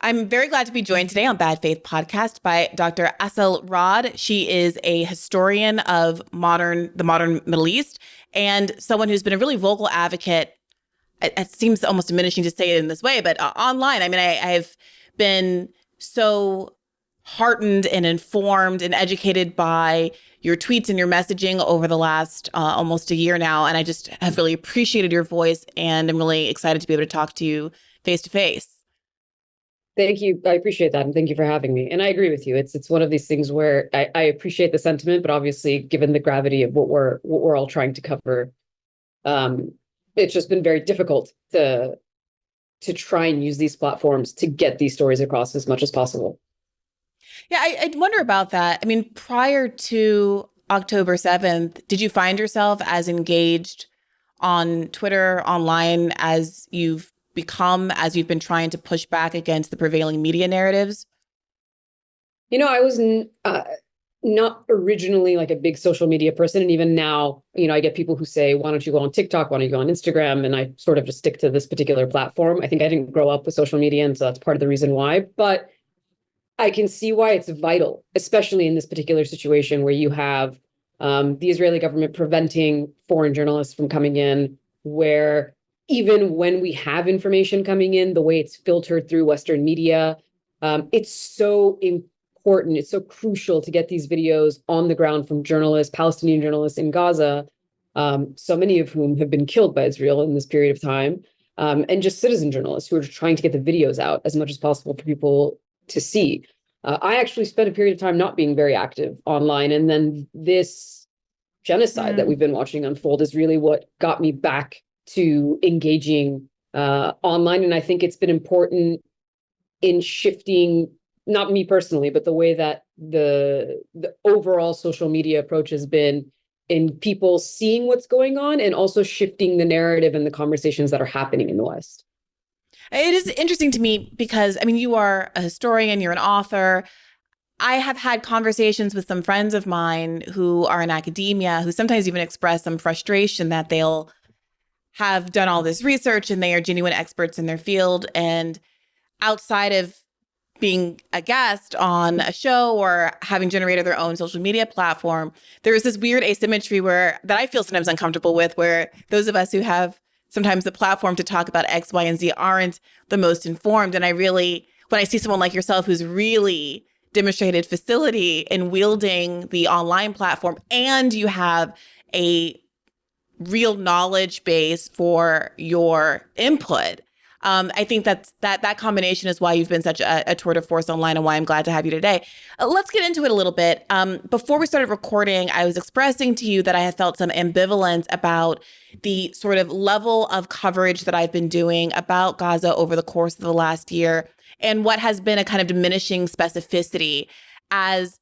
I'm very glad to be joined today on Bad Faith Podcast by Dr. Assal Rad. She is a historian of the modern Middle East and someone who's been a really vocal advocate. It seems almost diminishing to say it in this way, but online. I mean, I've been so heartened and informed and educated by your tweets and your messaging over the last almost a year now. And I just have really appreciated your voice, and I'm really excited to be able to talk to you face to face. Thank you. I appreciate that. And thank you for having me. And I agree with you. It's one of these things where I appreciate the sentiment, but obviously given the gravity of what we're all trying to cover, it's just been very difficult to try and use these platforms to get these stories across as much as possible. Yeah, I wonder about that. I mean, prior to October 7th, did you find yourself as engaged on Twitter, online, as you've been trying to push back against the prevailing media narratives? I was not originally like a big social media person. And even now, I get people who say, why don't you go on TikTok? Why don't you go on Instagram? And I sort of just stick to this particular platform. I think I didn't grow up with social media, and so that's part of the reason why. But I can see why it's vital, especially in this particular situation where you have the Israeli government preventing foreign journalists from coming in, where even when we have information coming in, the way it's filtered through Western media, it's so important. It's so crucial to get these videos on the ground from journalists, Palestinian journalists in Gaza, so many of whom have been killed by Israel in this period of time, and just citizen journalists who are trying to get the videos out as much as possible for people to see. I actually spent a period of time not being very active online. And then this genocide that we've been watching unfold is really what got me back to engaging online. And I think it's been important in shifting, not me personally, but the way that the overall social media approach has been in people seeing what's going on and also shifting the narrative and the conversations that are happening in the West. It is interesting to me because, I mean, you are a historian, you're an author. I have had conversations with some friends of mine who are in academia who sometimes even express some frustration that they'll have done all this research and they are genuine experts in their field. And outside of being a guest on a show or having generated their own social media platform, there is this weird asymmetry that I feel sometimes uncomfortable with, where those of us who have sometimes the platform to talk about X, Y, and Z aren't the most informed. And when I see someone like yourself who's really demonstrated facility in wielding the online platform, and you have a real knowledge base for your input, I think that combination is why you've been such a tour de force online, and why I'm glad to have you today. Let's get into it a little bit. Before we started recording, I was expressing to you that I have felt some ambivalence about the sort of level of coverage that I've been doing about Gaza over the course of the last year, and what has been a kind of diminishing specificity as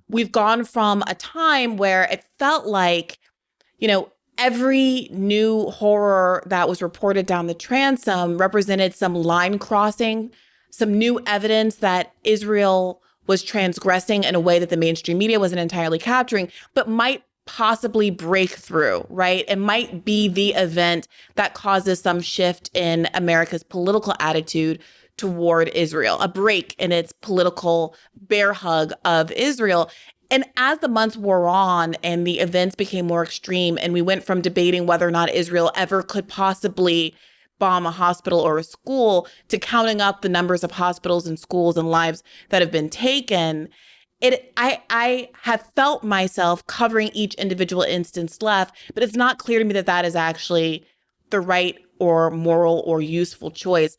we've gone from a time where it felt like, every new horror that was reported down the transom represented some line crossing, some new evidence that Israel was transgressing in a way that the mainstream media wasn't entirely capturing, but might possibly break through, right? It might be the event that causes some shift in America's political attitude toward Israel, a break in its political bear hug of Israel. And as the months wore on and the events became more extreme, and we went from debating whether or not Israel ever could possibly bomb a hospital or a school to counting up the numbers of hospitals and schools and lives that have been taken, I have felt myself covering each individual instance left, but it's not clear to me that that is actually the right or moral or useful choice.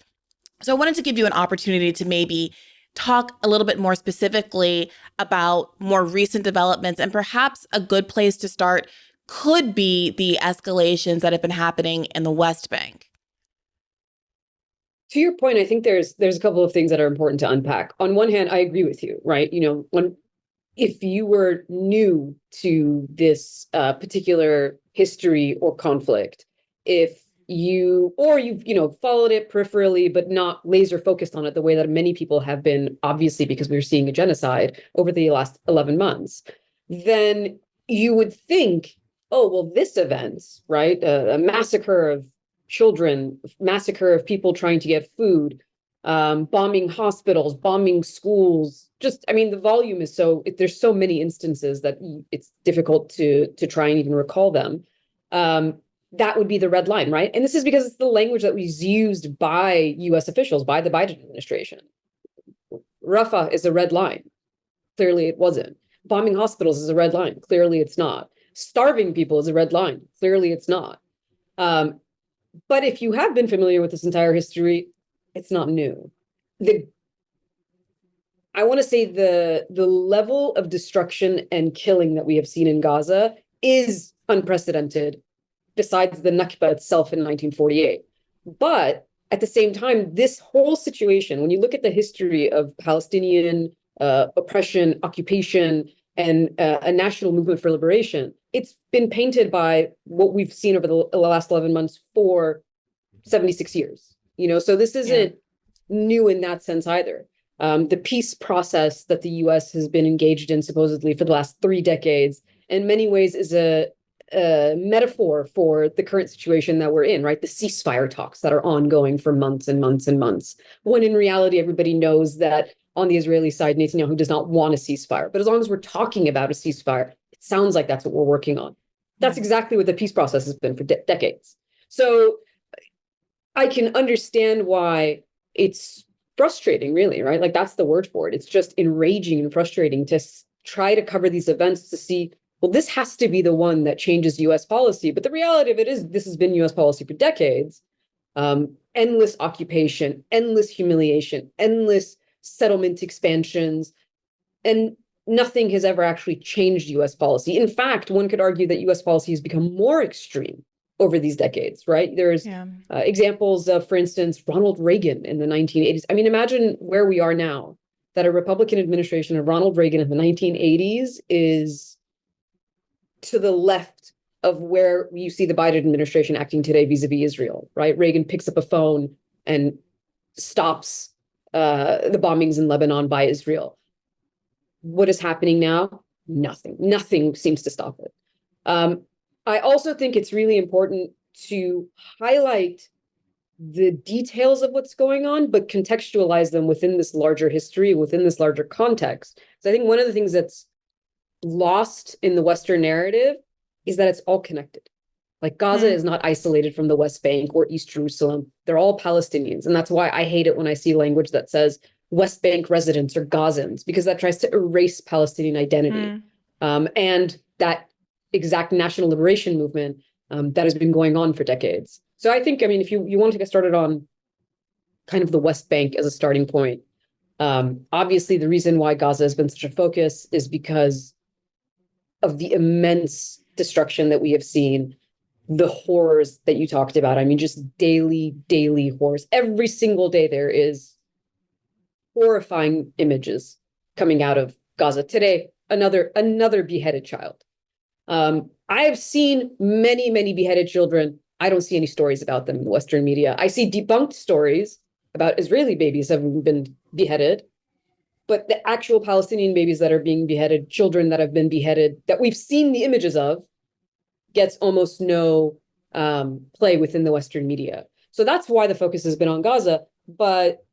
So I wanted to give you an opportunity to maybe talk a little bit more specifically about more recent developments, and perhaps a good place to start could be the escalations that have been happening in the West Bank. To your point, I think there's a couple of things that are important to unpack. On one hand, I agree with you, right? If you were new to this particular history or conflict, you've followed it peripherally, but not laser focused on it the way that many people have been, obviously, because we were seeing a genocide over the last 11 months, then you would think, oh, well, this event, right? A massacre of children, massacre of people trying to get food, bombing hospitals, bombing schools. Just, I mean, the volume is there's so many instances that it's difficult to try and even recall them. That would be the red line, right? And this is because it's the language that was used by US officials, by the Biden administration. Rafah is a red line. Clearly it wasn't. Bombing hospitals is a red line. Clearly it's not. Starving people is a red line. Clearly it's not. But if you have been familiar with this entire history, it's not new. I want to say the level of destruction and killing that we have seen in Gaza is unprecedented, besides the Nakba itself in 1948. But at the same time, this whole situation, when you look at the history of Palestinian oppression, occupation, and a national movement for liberation, it's been painted by what we've seen over the last 11 months for 76 years. So this isn't new in that sense either. The peace process that the US has been engaged in supposedly for the last 3 decades, in many ways is a metaphor for the current situation that we're in, right? The ceasefire talks that are ongoing for months and months and months, when in reality, everybody knows that on the Israeli side, Netanyahu does not want a ceasefire. But as long as we're talking about a ceasefire, it sounds like that's what we're working on. That's exactly what the peace process has been for decades. So I can understand why it's frustrating, really, right? Like, that's the word for it. It's just enraging and frustrating to try to cover these events to see, well, this has to be the one that changes US policy. But the reality of it is this has been US policy for decades. Endless occupation, endless humiliation, endless settlement expansions, and nothing has ever actually changed US policy. In fact, one could argue that US policy has become more extreme over these decades, right? There's examples of, for instance, Ronald Reagan in the 1980s. I mean, imagine where we are now, that a Republican administration of Ronald Reagan in the 1980s is to the left of where you see the Biden administration acting today vis-a-vis Israel, right? Reagan picks up a phone and stops the bombings in Lebanon by Israel. What is happening now? Nothing. Nothing seems to stop it. I also think it's really important to highlight the details of what's going on, but contextualize them within this larger history, within this larger context. So I think one of the things that's lost in the Western narrative is that it's all connected. Like, Gaza is not isolated from the West Bank or East Jerusalem. They're all Palestinians. And that's why I hate it when I see language that says West Bank residents are Gazans, because that tries to erase Palestinian identity. And that exact national liberation movement that has been going on for decades. So I think, I mean, if you want to get started on kind of the West Bank as a starting point, obviously the reason why Gaza has been such a focus is because of the immense destruction that we have seen, the horrors that you talked about. I mean, just daily horrors. Every single day there is horrifying images coming out of Gaza. Today, another beheaded child. I have seen many beheaded children. I don't see any stories about them in the Western media. I see debunked stories about Israeli babies having been beheaded, but the actual Palestinian babies that are being beheaded, children that have been beheaded, that we've seen the images of, gets almost no play within the Western media. So that's why the focus has been on Gaza. But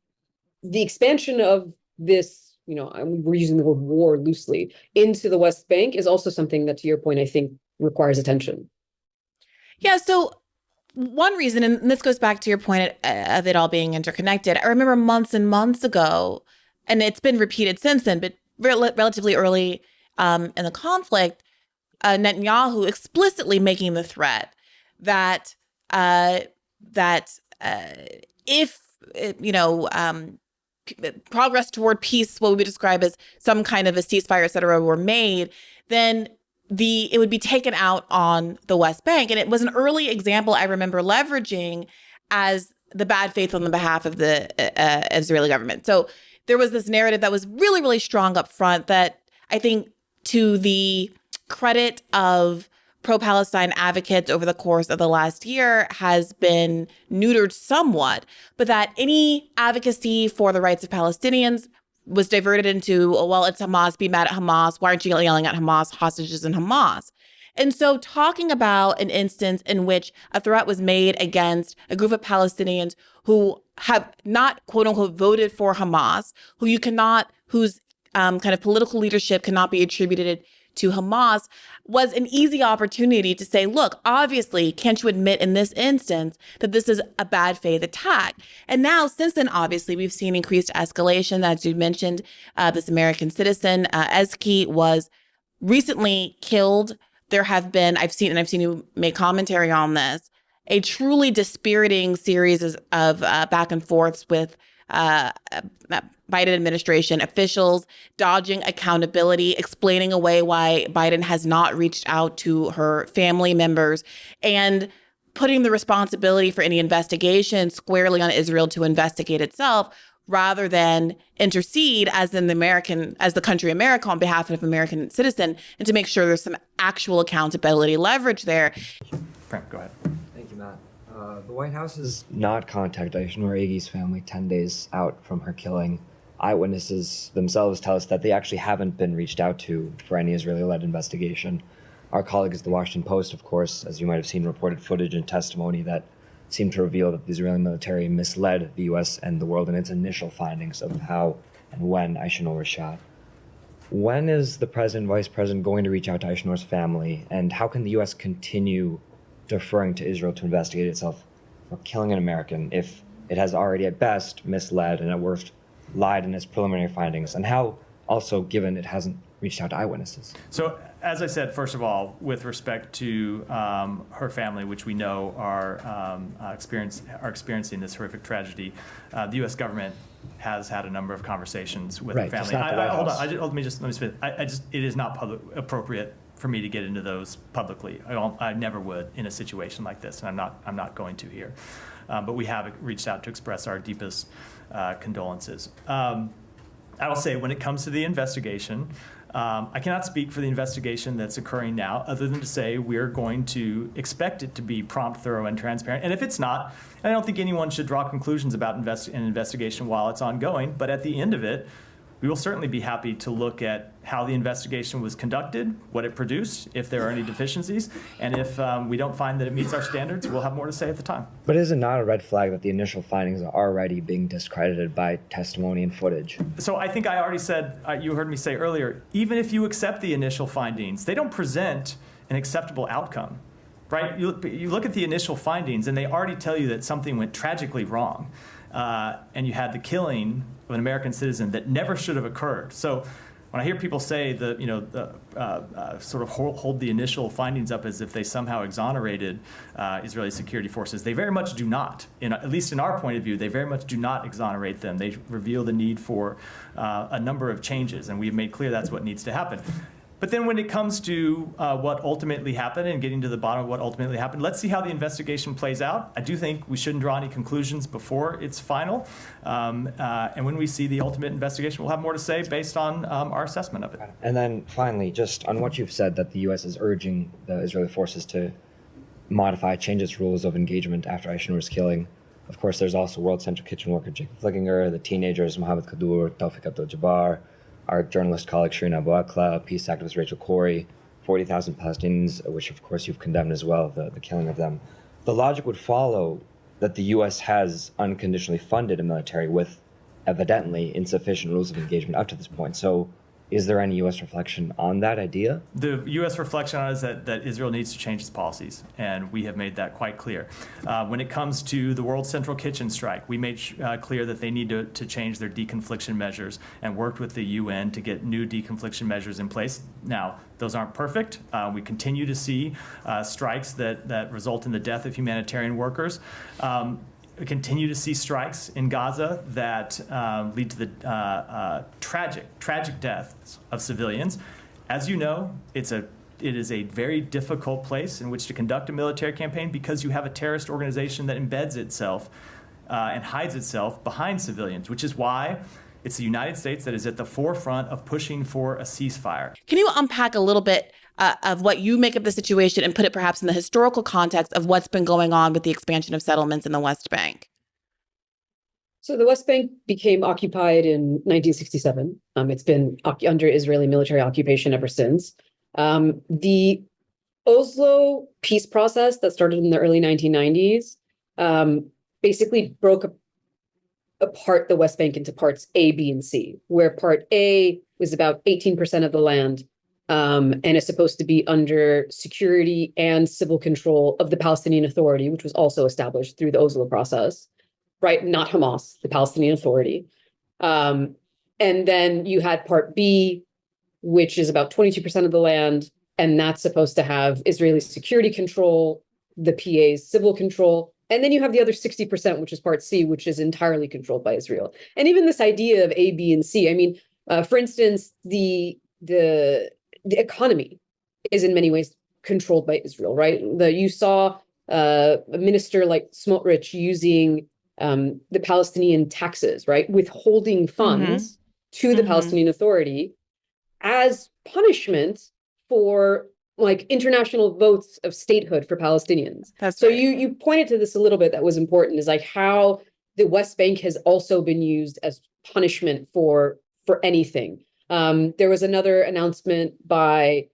the expansion of this, we're using the word war loosely, into the West Bank is also something that, to your point, I think requires attention. Yeah, so one reason, and this goes back to your point of it all being interconnected, I remember months and months ago, and it's been repeated since then, but relatively early in the conflict, Netanyahu explicitly making the threat that if progress toward peace, what we would describe as some kind of a ceasefire, et cetera, were made, then it would be taken out on the West Bank. And it was an early example I remember leveraging as the bad faith on the behalf of the Israeli government. So there was this narrative that was really strong up front that I think, to the credit of pro-Palestine advocates over the course of the last year, has been neutered somewhat, but that any advocacy for the rights of Palestinians was diverted into, well, it's Hamas, be mad at Hamas. Why aren't you yelling at Hamas, hostages in Hamas? And so talking about an instance in which a threat was made against a group of Palestinians who have not, quote unquote, voted for Hamas, whose kind of political leadership cannot be attributed to Hamas, was an easy opportunity to say, look, obviously, can't you admit in this instance that this is a bad faith attack? And now, since then, obviously, we've seen increased escalation. As you mentioned, this American citizen, Eski, was recently killed. There have been, I've seen you make commentary on this, a truly dispiriting series of back and forths with Biden administration officials dodging accountability, explaining away why Biden has not reached out to her family members, and putting the responsibility for any investigation squarely on Israel to investigate itself, rather than intercede as the country America on behalf of an American citizen, and to make sure there's some actual accountability leverage there. Frank, go ahead. Thank you, Matt. The White House has not contacted Aisha Noriegi's family 10 days out from her killing. Eyewitnesses themselves tell us that they actually haven't been reached out to for any Israeli-led investigation. Our colleagues at the Washington Post, of course, as you might have seen, reported footage and testimony that seemed to reveal that the Israeli military misled the U.S. and the world in its initial findings of how and when Aisha Noor was shot. When is the president and vice president going to reach out to Aisha Noor's family, and how can the U.S. continue deferring to Israel to investigate itself for killing an American if it has already at best misled and at worst lied in its preliminary findings? And how also, given it hasn't reached out to eyewitnesses? So, as I said, first of all, with respect to her family, which we know are experiencing this horrific tragedy, the U.S. government has had a number of conversations with her family. Hold on, let me just finish. It is not appropriate for me to get into those publicly. I never would in a situation like this, and I'm not going to here. But we have reached out to express our deepest condolences. I will say, when it comes to the investigation, I cannot speak for the investigation that's occurring now, other than to say we're going to expect it to be prompt, thorough, and transparent. And if it's not, and I don't think anyone should draw conclusions about an investigation while it's ongoing, but at the end of it, we will certainly be happy to look at how the investigation was conducted, what it produced, if there are any deficiencies, and if we don't find that it meets our standards, we'll have more to say at the time. But is it not a red flag that the initial findings are already being discredited by testimony and footage? So I think I already said, you heard me say earlier, even if you accept the initial findings, they don't present an acceptable outcome, right? You look at the initial findings, and they already tell you that something went tragically wrong, and you had the killing of an American citizen that never should have occurred. So when I hear people say sort of hold the initial findings up as if they somehow exonerated Israeli security forces, they very much do not. At least in our point of view, they very much do not exonerate them. They reveal the need for a number of changes, and we've made clear that's what needs to happen. But then when it comes to what ultimately happened and getting to the bottom of what ultimately happened, let's see how the investigation plays out. I do think we shouldn't draw any conclusions before it's final. And when we see the ultimate investigation, we'll have more to say based on our assessment of it. And then finally, just on what you've said, that the U.S. is urging the Israeli forces to change its rules of engagement after Aisha Noor's killing. Of course, there's also World Central Kitchen worker Jacob Flickinger, the teenagers Mohammed Kadour, Tawfiq Abdul-Jabbar, our journalist colleague Shireen Abu Akleh, peace activist Rachel Corrie, 40,000 Palestinians, which of course you've condemned as well, the killing of them. The logic would follow that the U.S. has unconditionally funded a military with evidently insufficient rules of engagement up to this point. So is there any U.S. reflection on that idea? The U.S. reflection on it is that Israel needs to change its policies, and we have made that quite clear. When it comes to the World Central Kitchen strike, we made clear that they need to change their deconfliction measures and worked with the UN to get new deconfliction measures in place. Now, those aren't perfect. We continue to see strikes that result in the death of humanitarian workers. We continue to see strikes in Gaza that lead to the tragic deaths of civilians. As you know, it is a very difficult place in which to conduct a military campaign because you have a terrorist organization that embeds itself and hides itself behind civilians, which is why it's the United States that is at the forefront of pushing for a ceasefire. Can you unpack a little bit of what you make of the situation and put it perhaps in the historical context of what's been going on with the expansion of settlements in the West Bank? So the West Bank became occupied in 1967. It's been under Israeli military occupation ever since. The Oslo peace process that started in the early 1990s basically broke apart the West Bank into parts A, B, and C, where part A was about 18% of the land, and is supposed to be under security and civil control of the Palestinian Authority, which was also established through the Oslo process, right? Not Hamas, the Palestinian Authority. And then you had part B, which is about 22% of the land, and that's supposed to have Israeli security control, the PA's civil control. And then you have the other 60%, which is part C, which is entirely controlled by Israel. And even this idea of A, B, and C, I mean, for instance, the economy is in many ways controlled by Israel, right? You saw a minister like Smotrich using the Palestinian taxes, right? Withholding funds to the Palestinian Authority as punishment for like international votes of statehood for Palestinians. That's so right. you pointed to this a little bit that was important, is like how the West Bank has also been used as punishment for anything. There was another announcement by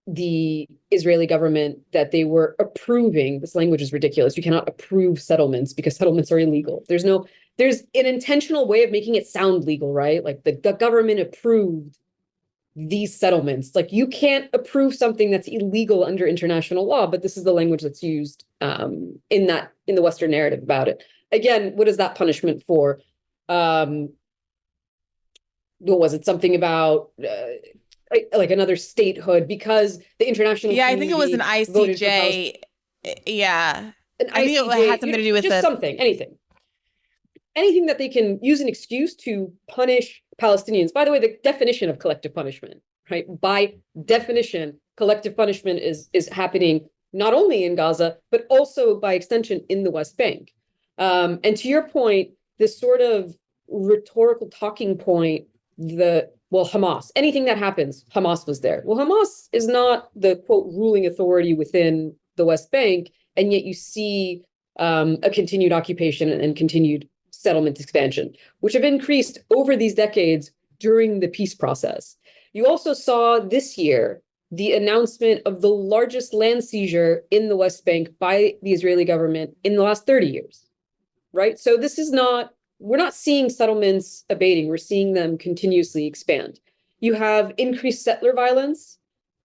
the Israeli government that they were approving, this language is ridiculous, you cannot approve settlements because settlements are illegal. There's an intentional way of making it sound legal, right? Like the government approved these settlements. Like you can't approve something that's illegal under international law, but this is the language that's used in the Western narrative about it. Again, what is that punishment for? What was it? Something about like another statehood because the international I think it was an ICJ. Yeah. I think it had something to do with just anything that they can use an excuse to punish Palestinians. By the way, the definition of collective punishment, right? By definition, collective punishment is happening not only in Gaza, but also by extension in the West Bank. And to your point, this sort of rhetorical talking point, Hamas, anything that happens, Hamas was there. Well, Hamas is not the quote ruling authority within the West Bank, and yet you see a continued occupation and continued settlement expansion, which have increased over these decades during the peace process. You also saw this year the announcement of the largest land seizure in the West Bank by the Israeli government in the last 30 years, right? So we're not seeing settlements abating, we're seeing them continuously expand. You have increased settler violence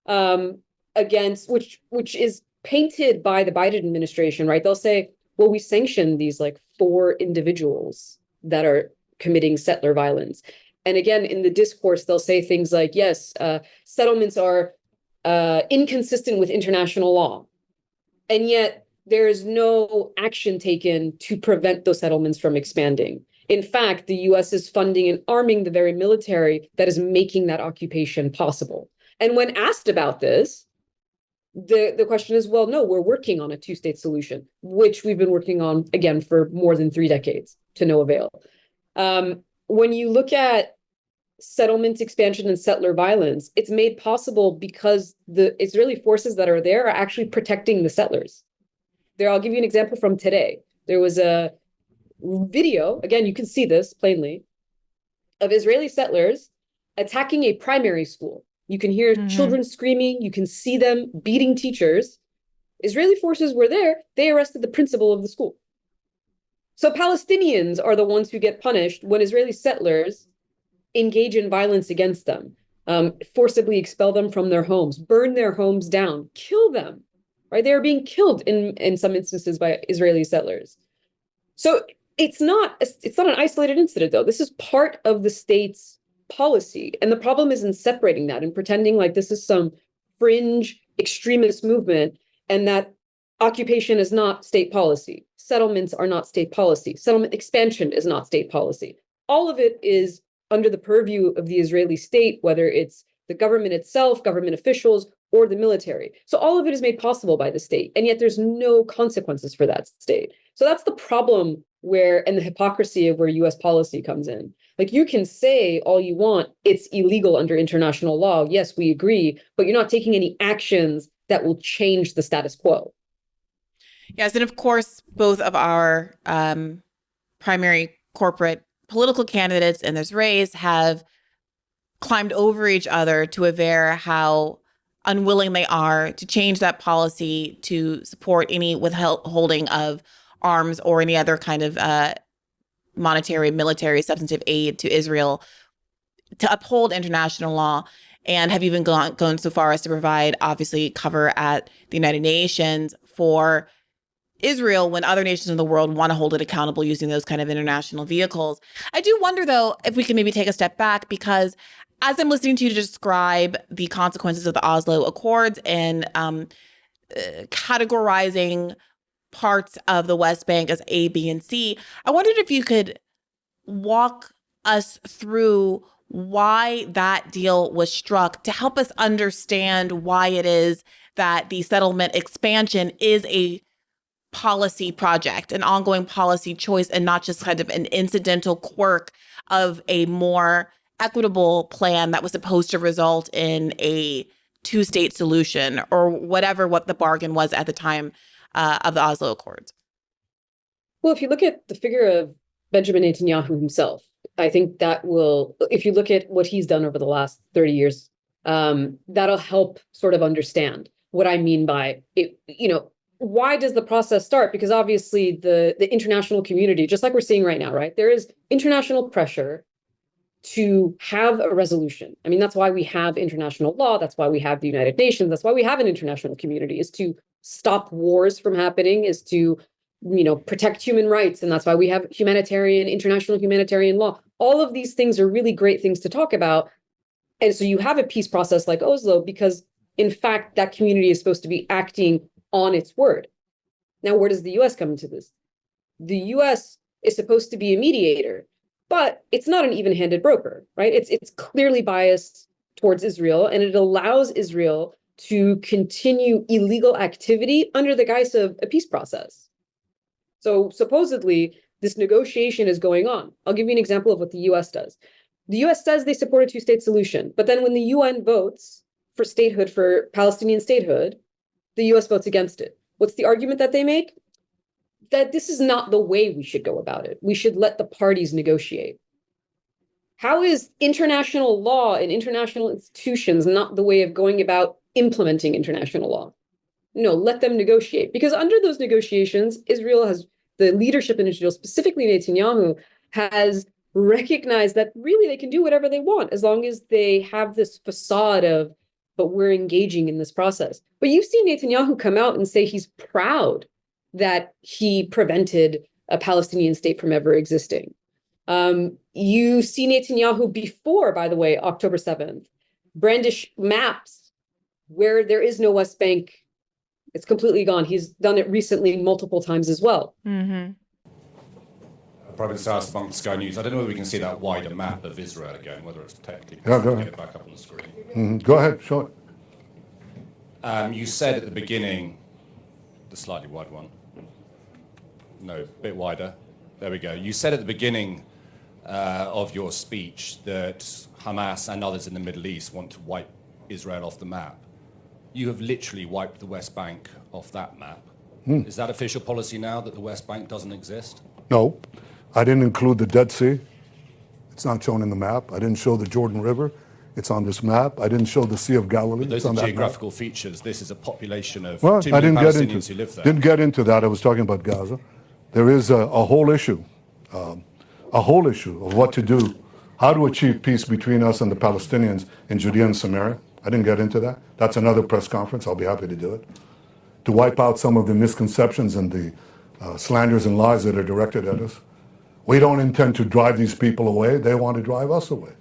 against, which is painted by the Biden administration, right? They'll say, well, we sanctioned these like 4 individuals that are committing settler violence. And again, in the discourse, they'll say things like, yes, settlements are inconsistent with international law. And yet there is no action taken to prevent those settlements from expanding. In fact, the US is funding and arming the very military that is making that occupation possible. And when asked about this, the question is, well, no, we're working on a 2-state solution, which we've been working on, again, for more than 3 decades to no avail. When you look at settlement expansion and settler violence, it's made possible because the Israeli forces that are there are actually protecting the settlers. I'll give you an example from today. There was a video, again, you can see this plainly, of Israeli settlers attacking a primary school. You can hear children screaming. You can see them beating teachers. Israeli forces were there. They arrested the principal of the school. So Palestinians are the ones who get punished when Israeli settlers engage in violence against them, forcibly expel them from their homes, burn their homes down, kill them, right? They are being killed in some instances by Israeli settlers. So it's not an isolated incident, though. This is part of the state's policy. And the problem is in separating that and pretending like this is some fringe extremist movement and that occupation is not state policy. Settlements are not state policy. Settlement expansion is not state policy. All of it is under the purview of the Israeli state, whether it's the government itself, government officials, or the military. So all of it is made possible by the state, and yet there's no consequences for that state. So that's the problem and the hypocrisy of where US policy comes in. Like you can say all you want, it's illegal under international law. Yes, we agree, but you're not taking any actions that will change the status quo. Yes, and of course, both of our primary corporate political candidates in this race have climbed over each other to aver how unwilling they are to change that policy to support any withholding of arms or any other kind of monetary, military, substantive aid to Israel to uphold international law, and have even gone so far as to provide, obviously, cover at the United Nations for Israel when other nations in the world want to hold it accountable using those kind of international vehicles. I do wonder, though, if we can maybe take a step back, because as I'm listening to you describe the consequences of the Oslo Accords and categorizing parts of the West Bank as A, B, and C, I wondered if you could walk us through why that deal was struck to help us understand why it is that the settlement expansion is a policy project, an ongoing policy choice, and not just kind of an incidental quirk of a more equitable plan that was supposed to result in a two-state solution or what the bargain was at the time of the Oslo Accords. Well, if you look at the figure of Benjamin Netanyahu himself, I think that will, if you look at what he's done over the last 30 years, that'll help sort of understand what I mean by it. Why does the process start? Because obviously the international community, just like we're seeing right now, right? There is international pressure to have a resolution. I mean, that's why we have international law. That's why we have the United Nations. That's why we have an international community, is to stop wars from happening, is to, protect human rights. And that's why we have international humanitarian law. All of these things are really great things to talk about. And so you have a peace process like Oslo because, in fact, that community is supposed to be acting on its word. Now, where does the US come into this? The US is supposed to be a mediator, but it's not an even-handed broker, right? It's clearly biased towards Israel, and it allows Israel to continue illegal activity under the guise of a peace process. So supposedly, this negotiation is going on. I'll give you an example of what the US does. The US says they support a two-state solution, but then when the UN votes for statehood, for Palestinian statehood, the US votes against it. What's the argument that they make? That this is not the way we should go about it. We should let the parties negotiate. How is international law and international institutions not the way of going about implementing international law? No, let them negotiate. Because under those negotiations, the leadership in Israel, specifically Netanyahu, has recognized that really they can do whatever they want as long as they have this facade of, but we're engaging in this process. But you've seen Netanyahu come out and say he's proud that he prevented a Palestinian state from ever existing. You see Netanyahu before, by the way, October 7th, brandish maps where there is no West Bank. It's completely gone. He's done it recently multiple times as well. Mm-hmm. Prime Minister asked from Sky News, I don't know whether we can see that wider map of Israel again, whether it's technically possible to get it back up on the screen. Mm-hmm. Go ahead, show it. You said at the beginning, the slightly wide one. No, a bit wider. There we go. You said at the beginning of your speech that Hamas and others in the Middle East want to wipe Israel off the map. You have literally wiped the West Bank off that map. Is that official policy now, that the West Bank doesn't exist? No, I didn't include the Dead Sea. It's not shown in the map. I didn't show the Jordan River. It's on this map. I didn't show the Sea of Galilee. But those it's on are that geographical map. features. This is a population of Well, 2 I million didn't Palestinians who live there. didn't get into that. I was talking about Gaza. There is a whole issue of what to do, how to achieve peace between us and the Palestinians in Judea and Samaria. I didn't get into that. That's another press conference. I'll be happy to do it. To wipe out some of the misconceptions and the slanders and lies that are directed at us. We don't intend to drive these people away. They want to drive us away.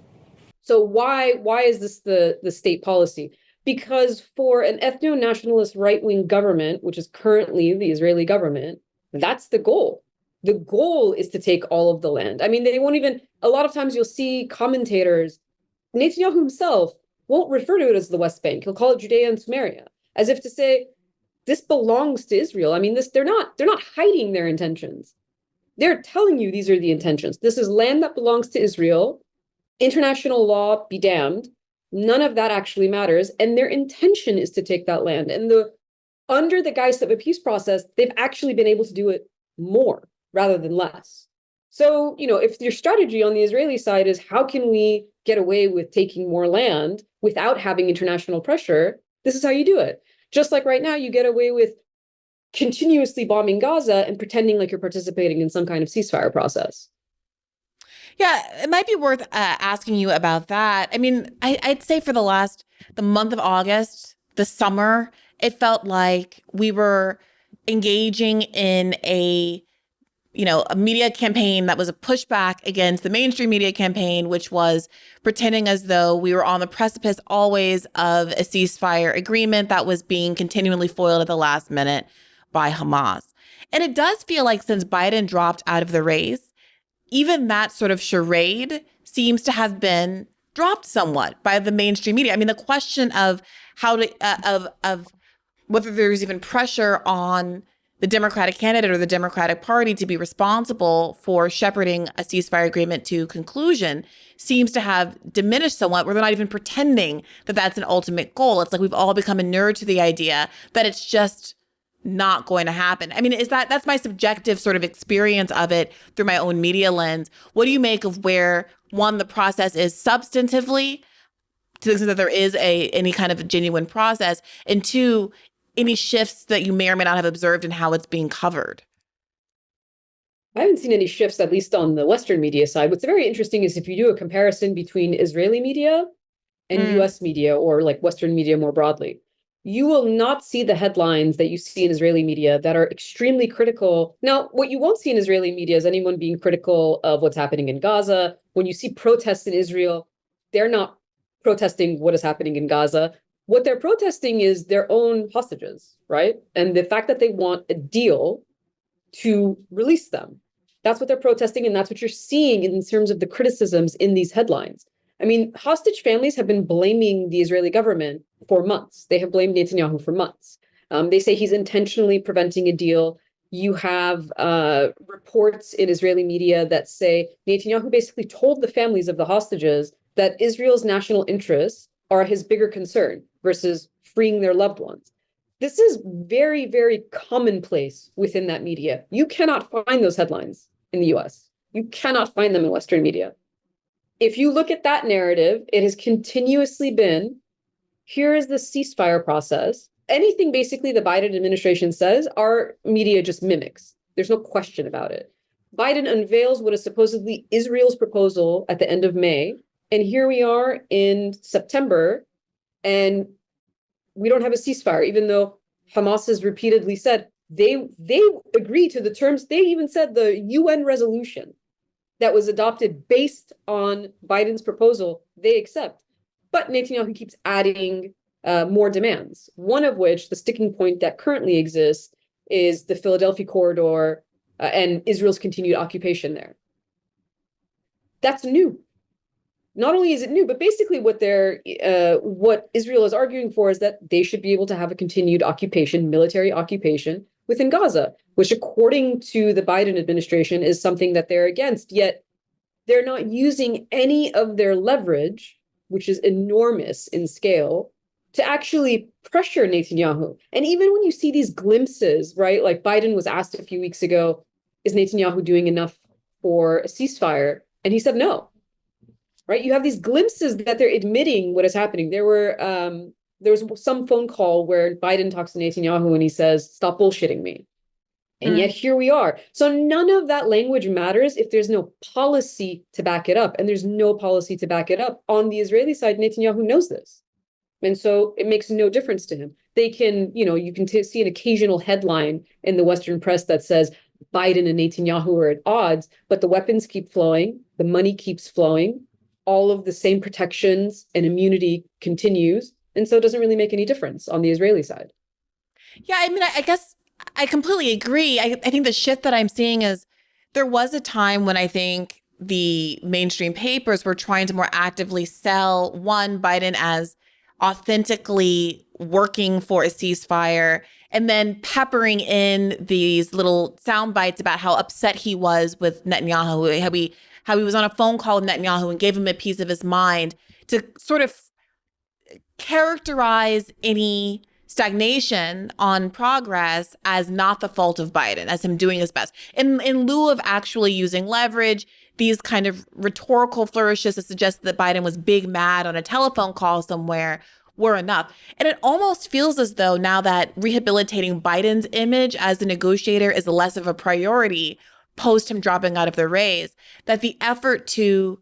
So why is this the state policy? Because for an ethno-nationalist right-wing government, which is currently the Israeli government, that's the goal. The goal is to take all of the land. I mean, they won't even, a lot of times you'll see commentators, Netanyahu himself won't refer to it as the West Bank. He'll call it Judea and Samaria, as if to say, this belongs to Israel. I mean, they're not hiding their intentions. They're telling you these are the intentions. This is land that belongs to Israel. International law be damned. None of that actually matters. And their intention is to take that land. And under the guise of a peace process, they've actually been able to do it more rather than less. So, if your strategy on the Israeli side is how can we get away with taking more land without having international pressure, this is how you do it. Just like right now, you get away with continuously bombing Gaza and pretending like you're participating in some kind of ceasefire process. Yeah, it might be worth asking you about that. I mean, I'd say for the month of August, the summer, it felt like we were engaging in a media campaign that was a pushback against the mainstream media campaign, which was pretending as though we were on the precipice always of a ceasefire agreement that was being continually foiled at the last minute by Hamas. And it does feel like since Biden dropped out of the race, even that sort of charade seems to have been dropped somewhat by the mainstream media. I mean, the question of how to of whether there's even pressure on the Democratic candidate or the Democratic Party to be responsible for shepherding a ceasefire agreement to conclusion seems to have diminished somewhat, where they're not even pretending that that's an ultimate goal. It's like we've all become inured to the idea that it's just not going to happen. I mean, that's my subjective sort of experience of it through my own media lens. What do you make of where, one, the process is substantively, to the extent that there is any kind of genuine process, and two, any shifts that you may or may not have observed in how it's being covered? I haven't seen any shifts, at least on the Western media side. What's very interesting is if you do a comparison between Israeli media and US media, or like Western media more broadly, you will not see the headlines that you see in Israeli media that are extremely critical. Now, what you won't see in Israeli media is anyone being critical of what's happening in Gaza. When you see protests in Israel, they're not protesting what is happening in Gaza. What they're protesting is their own hostages, right? And the fact that they want a deal to release them. That's what they're protesting, and that's what you're seeing in terms of the criticisms in these headlines. I mean, hostage families have been blaming the Israeli government for months. They have blamed Netanyahu for months. They say he's intentionally preventing a deal. You have reports in Israeli media that say Netanyahu basically told the families of the hostages that Israel's national interests are his bigger concern versus freeing their loved ones. This is very, very commonplace within that media. You cannot find those headlines in the US. You cannot find them in Western media. If you look at that narrative, it has continuously been, here is the ceasefire process. Anything basically the Biden administration says, our media just mimics. There's no question about it. Biden unveils what is supposedly Israel's proposal at the end of May. And here we are in September, and we don't have a ceasefire, even though Hamas has repeatedly said they agree to the terms. They even said the UN resolution that was adopted based on Biden's proposal, they accept. But Netanyahu keeps adding more demands, one of which, the sticking point that currently exists, is the Philadelphia corridor and Israel's continued occupation there. That's new. Not only is it new, but basically what Israel is arguing for is that they should be able to have a continued occupation, military occupation within Gaza, which according to the Biden administration is something that they're against. Yet they're not using any of their leverage, which is enormous in scale, to actually pressure Netanyahu. And even when you see these glimpses, right, like Biden was asked a few weeks ago, is Netanyahu doing enough for a ceasefire? And he said no. Right? You have these glimpses that they're admitting what is happening. There was some phone call where Biden talks to Netanyahu and he says, "Stop bullshitting me." And yet here we are. So none of that language matters if there's no policy to back it up. And there's no policy to back it up. On the Israeli side, Netanyahu knows this. And so it makes no difference to him. They can, you can see an occasional headline in the Western press that says Biden and Netanyahu are at odds, but the weapons keep flowing, the money keeps flowing, all of the same protections and immunity continues. And so it doesn't really make any difference on the Israeli side. Yeah, I mean, I guess I completely agree. I think the shift that I'm seeing is there was a time when I think the mainstream papers were trying to more actively sell, one, Biden as authentically working for a ceasefire, and then peppering in these little sound bites about how upset he was with Netanyahu, how he was on a phone call with Netanyahu and gave him a piece of his mind, to sort of characterize any stagnation on progress as not the fault of Biden, as him doing his best. In lieu of actually using leverage, these kind of rhetorical flourishes to suggest that Biden was big mad on a telephone call somewhere were enough. And it almost feels as though now that rehabilitating Biden's image as a negotiator is less of a priority, post him dropping out of the race, that the effort to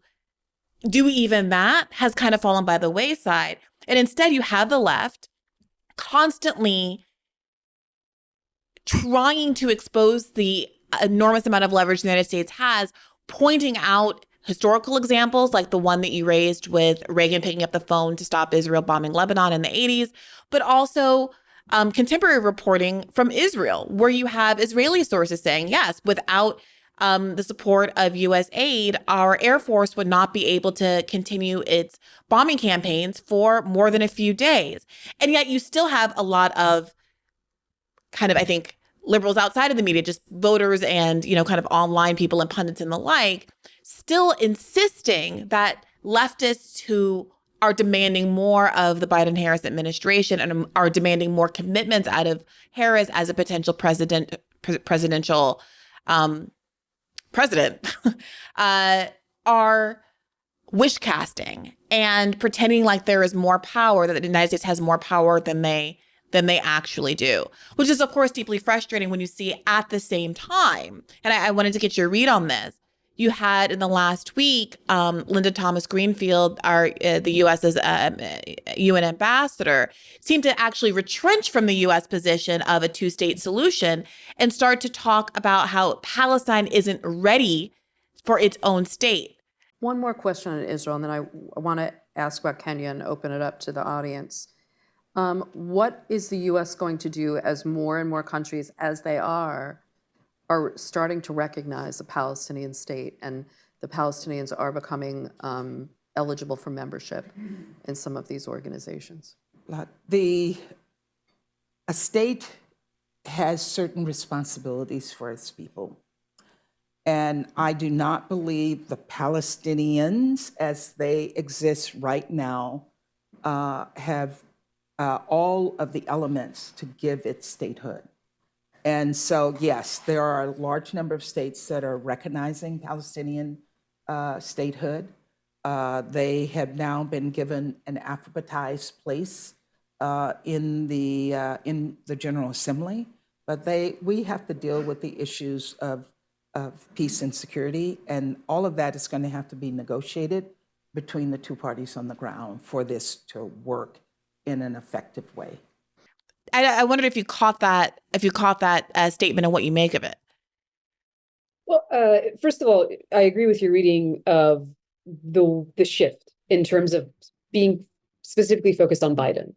do even that has kind of fallen by the wayside. And instead, you have the left constantly trying to expose the enormous amount of leverage the United States has, pointing out historical examples like the one that you raised with Reagan picking up the phone to stop Israel bombing Lebanon in the 80s, but also contemporary reporting from Israel, where you have Israeli sources saying, yes, without the support of U.S. aid, our Air Force would not be able to continue its bombing campaigns for more than a few days. And yet you still have a lot of kind of, I think, liberals outside of the media, just voters and, kind of online people and pundits and the like, still insisting that leftists who are demanding more of the Biden-Harris administration and are demanding more commitments out of Harris as a potential presidential president are wish casting and pretending like there is more power, that the United States has more power than they actually do, which is, of course, deeply frustrating when you see at the same time. And I wanted to get your read on this. You had in the last week, Linda Thomas Greenfield, the U.S.'s UN ambassador, seemed to actually retrench from the U.S. position of a two-state solution and start to talk about how Palestine isn't ready for its own state. One more question on Israel, and then I want to ask about Kenya and open it up to the audience. What is the U.S. going to do as more and more countries, as they are starting to recognize the Palestinian state, and the Palestinians are becoming eligible for membership in some of these organizations? A state has certain responsibilities for its people. And I do not believe the Palestinians, as they exist right now, have all of the elements to give it statehood. And so, yes, there are a large number of states that are recognizing Palestinian statehood. They have now been given an alphabetized place in the General Assembly, but we have to deal with the issues of peace and security, and all of that is going to have to be negotiated between the two parties on the ground for this to work in an effective way. I wondered if you caught that statement and what you make of it. Well, first of all, I agree with your reading of the shift in terms of being specifically focused on Biden.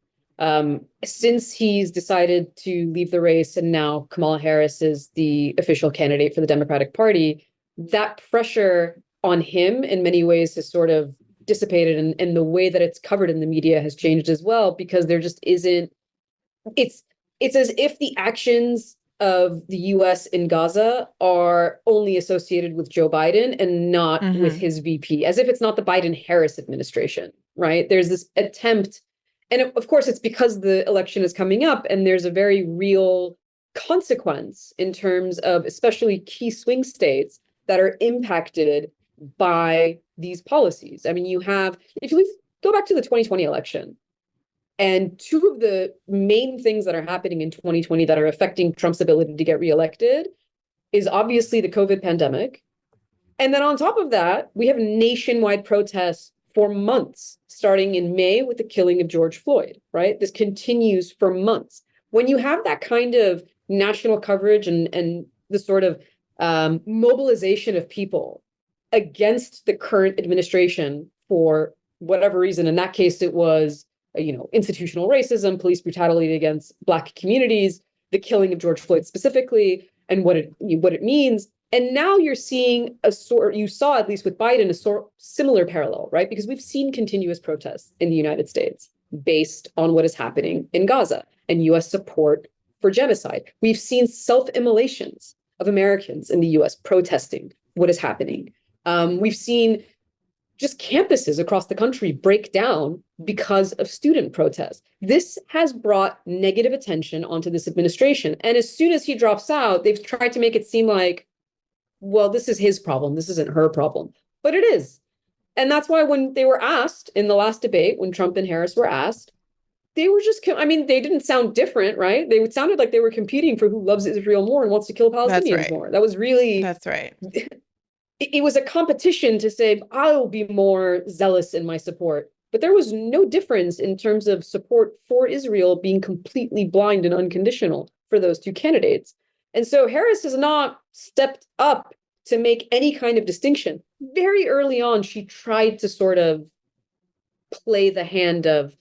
Since he's decided to leave the race and now Kamala Harris is the official candidate for the Democratic Party, that pressure on him in many ways has sort of dissipated, and the way that it's covered in the media has changed as well, because there just isn't. It's as if the actions of the U.S. in Gaza are only associated with Joe Biden and not with his VP, as if it's not the Biden-Harris administration, right? There's this attempt, and of course it's because the election is coming up and there's a very real consequence in terms of especially key swing states that are impacted by these policies. I mean, if you go back to the 2020 election, and two of the main things that are happening in 2020 that are affecting Trump's ability to get reelected is obviously the COVID pandemic. And then on top of that, we have nationwide protests for months, starting in May with the killing of George Floyd, right? This continues for months. When you have that kind of national coverage and the sort of mobilization of people against the current administration for whatever reason, in that case, it was institutional racism, police brutality against Black communities, the killing of George Floyd specifically, and what it means. And now you're seeing you saw, at least with Biden, a similar parallel, right? Because we've seen continuous protests in the United States based on what is happening in Gaza and U.S. support for genocide. We've seen self-immolations of Americans in the U.S. protesting what is happening. We've seen just campuses across the country break down because of student protests. This has brought negative attention onto this administration. And as soon as he drops out, they've tried to make it seem like, well, this is his problem. This isn't her problem. But it is. And that's why when they were asked in the last debate, when Trump and Harris were asked, They were just, I mean, they didn't sound different, right? They sounded like they were competing for who loves Israel more and wants to kill Palestinians right. more. That was really, That's right. it was a competition to say, I'll be more zealous in my support. But there was no difference in terms of support for Israel being completely blind and unconditional for those two candidates. And so Harris has not stepped up to make any kind of distinction. Very early on, she tried to sort of play the hand of,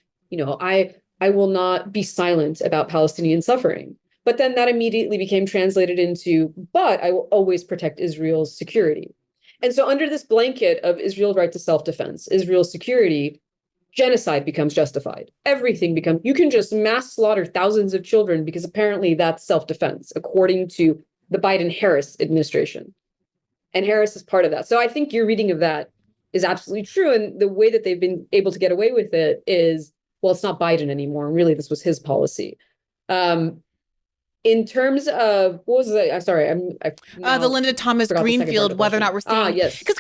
I will not be silent about Palestinian suffering. But then that immediately became translated into, but I will always protect Israel's security. And so under this blanket of Israel's right to self-defense, Israel's security, genocide becomes justified. Everything becomes, you can just mass slaughter thousands of children because apparently that's self-defense, according to the Biden-Harris administration. And Harris is part of that. So I think your reading of that is absolutely true. And the way that they've been able to get away with it is, well, it's not Biden anymore. Really, this was his policy. In terms of, what was it? I'm sorry. The Linda Thomas Greenfield, whether or not we're seeing, yes. Because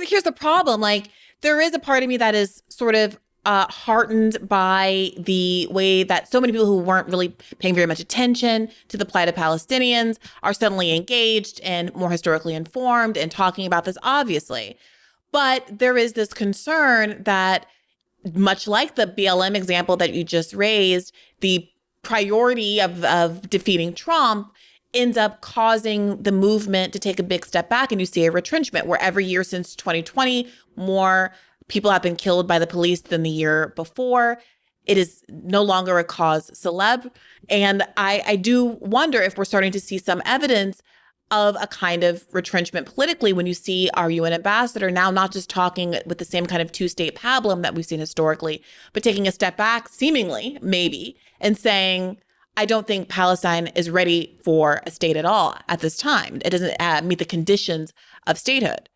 here's the problem. Like, there is a part of me that is sort of heartened by the way that so many people who weren't really paying very much attention to the plight of Palestinians are suddenly engaged and more historically informed and talking about this, obviously. But there is this concern that, much like the BLM example that you just raised, the priority of defeating Trump ends up causing the movement to take a big step back. And you see a retrenchment where every year since 2020, more people have been killed by the police than the year before. It is no longer a cause celeb. And I do wonder if we're starting to see some evidence of a kind of retrenchment politically when you see our UN ambassador now not just talking with the same kind of two-state pablum that we've seen historically, but taking a step back, seemingly, maybe, and saying, I don't think Palestine is ready for a state at all at this time. It doesn't meet the conditions of statehood.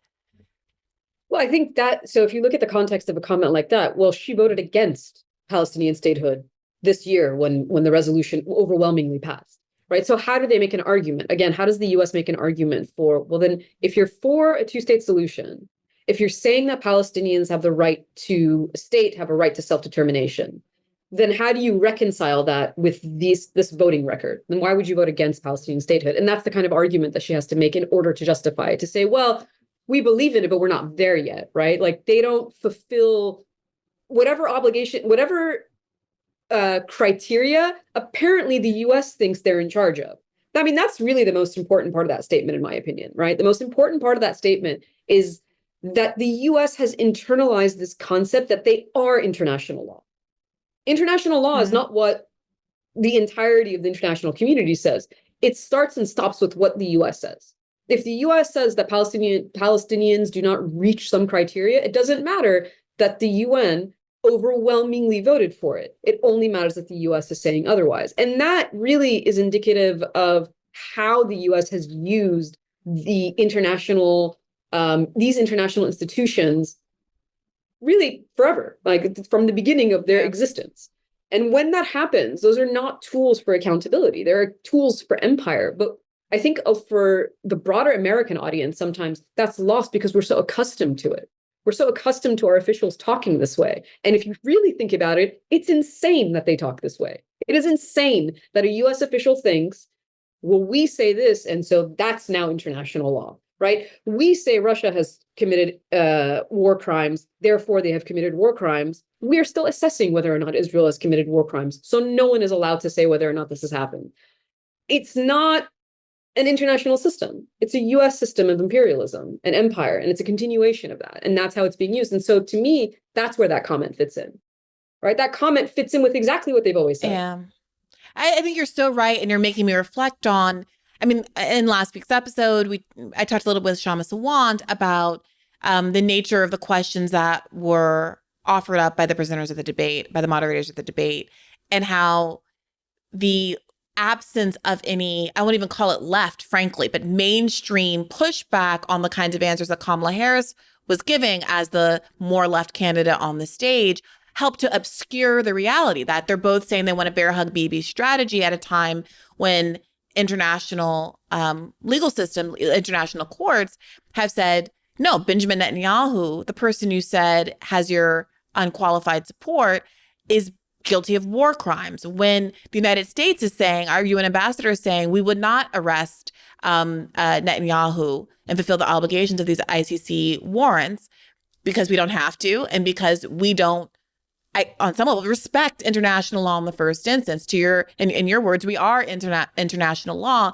Well, I think that, so if you look at the context of a comment like that, well, she voted against Palestinian statehood this year when the resolution overwhelmingly passed. Right. So how do they make an argument? Again, how does the US make an argument for, well, then if you're for a two-state solution, if you're saying that Palestinians have the right to a state, have a right to self-determination, then how do you reconcile that with this voting record? Then why would you vote against Palestinian statehood? And that's the kind of argument that she has to make in order to justify it, to say, well, we believe in it, but we're not there yet. Right. Like they don't fulfill whatever obligation, whatever criteria apparently the US thinks they're in charge of. I mean, that's really the most important part of that statement, in my opinion, right? The most important part of that statement is that the US has internalized this concept that they are international law. International law is not what the entirety of the international community says. It starts and stops with what the US says. If the US says that Palestinians do not reach some criteria, it doesn't matter that the UN overwhelmingly voted for it. It only matters that the US is saying otherwise. And that really is indicative of how the US has used the international, these international institutions really forever, like from the beginning of their existence. And when that happens, those are not tools for accountability. They're tools for empire. But I think for the broader American audience, sometimes that's lost because we're so accustomed to it. We're so accustomed to our officials talking this way. And if you really think about it, it's insane that they talk this way. It is insane that a US official thinks, well, we say this, and so that's now international law, right? We say Russia has committed war crimes, therefore they have committed war crimes. We are still assessing whether or not Israel has committed war crimes. So no one is allowed to say whether or not this has happened. It's not an international system. It's a US system of imperialism and empire, and it's a continuation of that. And that's how it's being used. And so to me, that's where that comment fits in, right? That comment fits in with exactly what they've always said. Yeah. I think you're so right. And you're making me reflect on, I mean, in last week's episode, I talked a little with Shama Sawant about the nature of the questions that were offered up by the presenters of the debate, by the moderators of the debate, and how the absence of any, I won't even call it left, frankly, but mainstream pushback on the kinds of answers that Kamala Harris was giving as the more left candidate on the stage helped to obscure the reality that they're both saying they want a bear hug Bibi strategy at a time when international legal system, international courts have said, no, Benjamin Netanyahu, the person you said has your unqualified support, is guilty of war crimes. When the United States is saying, our UN ambassador is saying, we would not arrest Netanyahu and fulfill the obligations of these ICC warrants because we don't have to, and because we don't, on some level, respect international law in the first instance. To your, in your words, we are international law.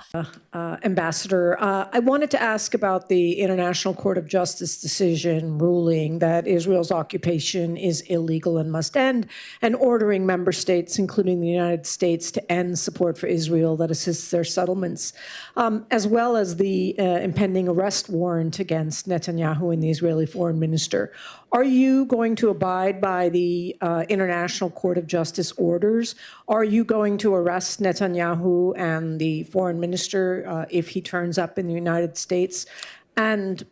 Ambassador, I wanted to ask about the International Court of Justice decision ruling that Israel's occupation is illegal and must end, and ordering member states, including the United States, to end support for Israel that assists their settlements, as well as the impending arrest warrant against Netanyahu and the Israeli foreign minister. Are you going to abide by the International Court of Justice orders? Are you going to arrest Netanyahu and the foreign minister if he turns up in the United States? And,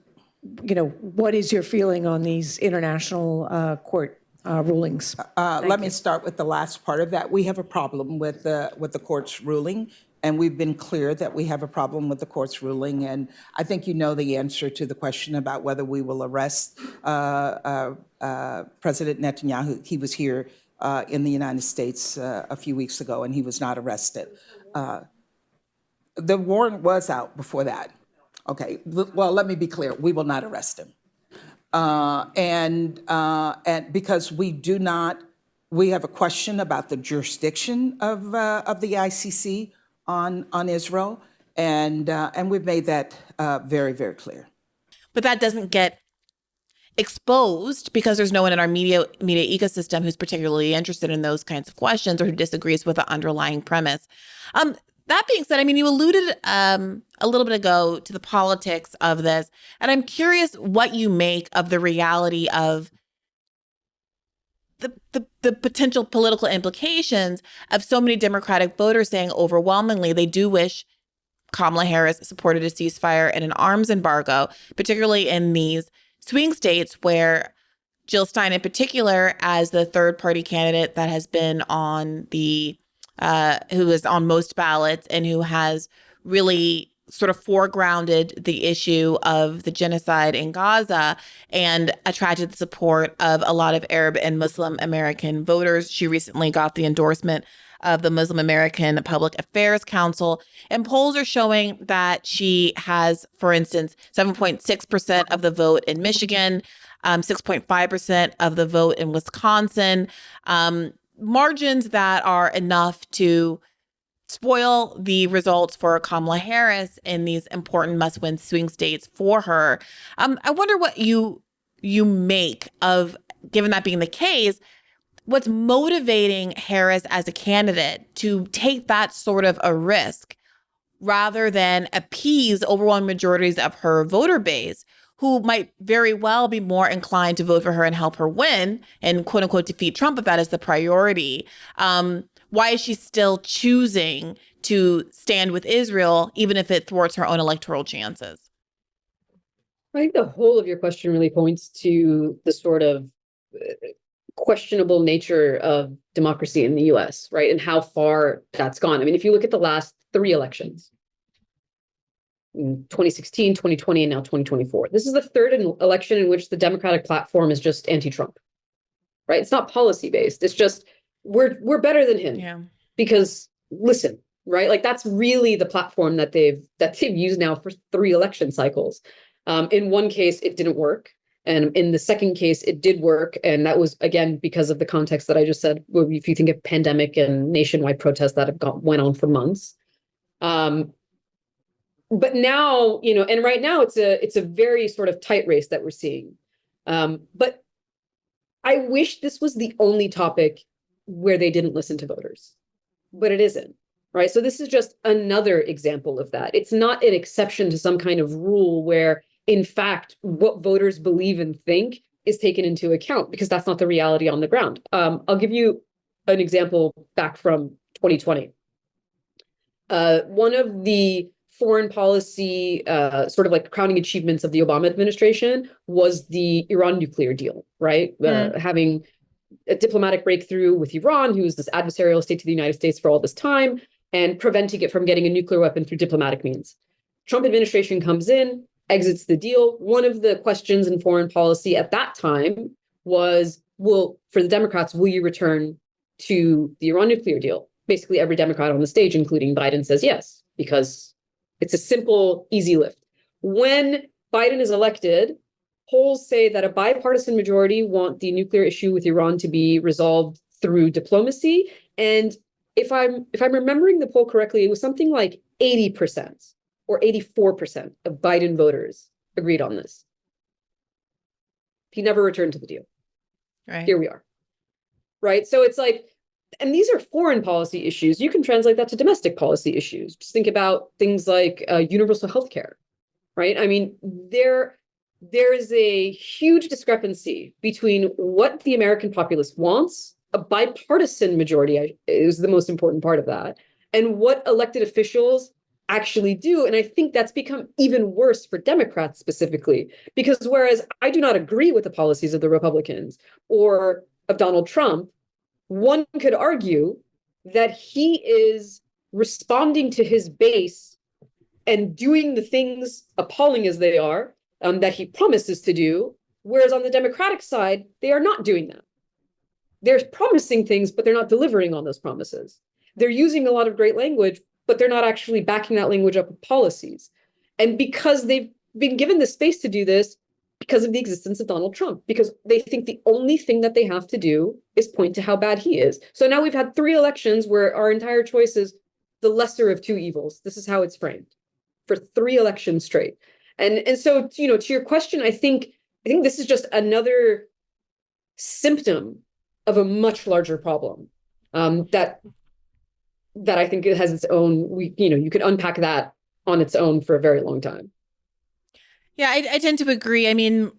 you know, what is your feeling on these international court rulings? Let me start with the last part of that. We have a problem with the court's ruling. And we've been clear that we have a problem with the court's ruling. And I think you know the answer to the question about whether we will arrest President Netanyahu. He was here in the United States a few weeks ago, and he was not arrested. The warrant was out before that. Okay, well, let me be clear. We will not arrest him. And because we have a question about the jurisdiction of the ICC on Israel, and we've made that very, very clear. But that doesn't get exposed because there's no one in our media ecosystem who's particularly interested in those kinds of questions or who disagrees with the underlying premise. That being said, I mean, you alluded a little bit ago to the politics of this, and I'm curious what you make of the reality of the potential political implications of so many Democratic voters saying overwhelmingly they do wish Kamala Harris supported a ceasefire and an arms embargo, particularly in these swing states where Jill Stein in particular, as the third party candidate that has been on who is on most ballots and who has really sort of foregrounded the issue of the genocide in Gaza and attracted the support of a lot of Arab and Muslim American voters. She recently got the endorsement of the Muslim American Public Affairs Council. And polls are showing that she has, for instance, 7.6% of the vote in Michigan, 6.5% of the vote in Wisconsin, margins that are enough to spoil the results for Kamala Harris in these important must-win swing states for her. I wonder what you make of, given that being the case, what's motivating Harris as a candidate to take that sort of a risk rather than appease overwhelming majorities of her voter base, who might very well be more inclined to vote for her and help her win and quote unquote defeat Trump if that is the priority. Why is she still choosing to stand with Israel, even if it thwarts her own electoral chances? I think the whole of your question really points to the sort of questionable nature of democracy in the US, right? And how far that's gone. I mean, if you look at the last 3 elections, in 2016, 2020, and now 2024, this is the third election in which the Democratic platform is just anti-Trump, right? It's not policy-based. It's just, we're better than him. Yeah. Because listen, right? Like that's really the platform that they've used now for 3 election cycles. In one case, it didn't work. And in the second case, it did work. And that was, again, because of the context that I just said, if you think of pandemic and nationwide protests that went on for months. But now, and right now it's a very sort of tight race that we're seeing. But I wish this was the only topic where they didn't listen to voters, but it isn't, right? So this is just another example of that. It's not an exception to some kind of rule where, in fact, what voters believe and think is taken into account, because that's not the reality on the ground. I'll give you an example back from 2020. One of the foreign policy sort of like crowning achievements of the Obama administration was the Iran nuclear deal, right? Having a diplomatic breakthrough with Iran, who is this adversarial state to the United States for all this time, and preventing it from getting a nuclear weapon through diplomatic means. Trump administration comes in, exits the deal. One of the questions in foreign policy at that time was, for the Democrats, will you return to the Iran nuclear deal. Basically, every Democrat on the stage, including Biden, says yes, because it's a simple, easy lift. When Biden is elected, polls say that a bipartisan majority want the nuclear issue with Iran to be resolved through diplomacy. And if I'm remembering the poll correctly, it was something like 80% or 84% of Biden voters agreed on this. He never returned to the deal. Right. Here we are. Right. So it's like, and these are foreign policy issues. You can translate that to domestic policy issues. Just think about things like universal health care. Right. I mean, there is a huge discrepancy between what the American populace wants. A bipartisan majority is the most important part of that, and what elected officials actually do. And I think that's become even worse for Democrats specifically, because whereas I do not agree with the policies of the Republicans or of Donald Trump, one could argue that he is responding to his base and doing the things, appalling as they are, that he promises to do, whereas on the Democratic side, they are not doing that. They're promising things, but they're not delivering on those promises. They're using a lot of great language, but they're not actually backing that language up with policies. And because they've been given the space to do this because of the existence of Donald Trump, because they think the only thing that they have to do is point to how bad he is. So now we've had 3 elections where our entire choice is the lesser of 2 evils. This is how it's framed for 3 elections straight. And so, to your question, I think this is just another symptom of a much larger problem that I think it has its own. You could unpack that on its own for a very long time. Yeah, I tend to agree. I mean,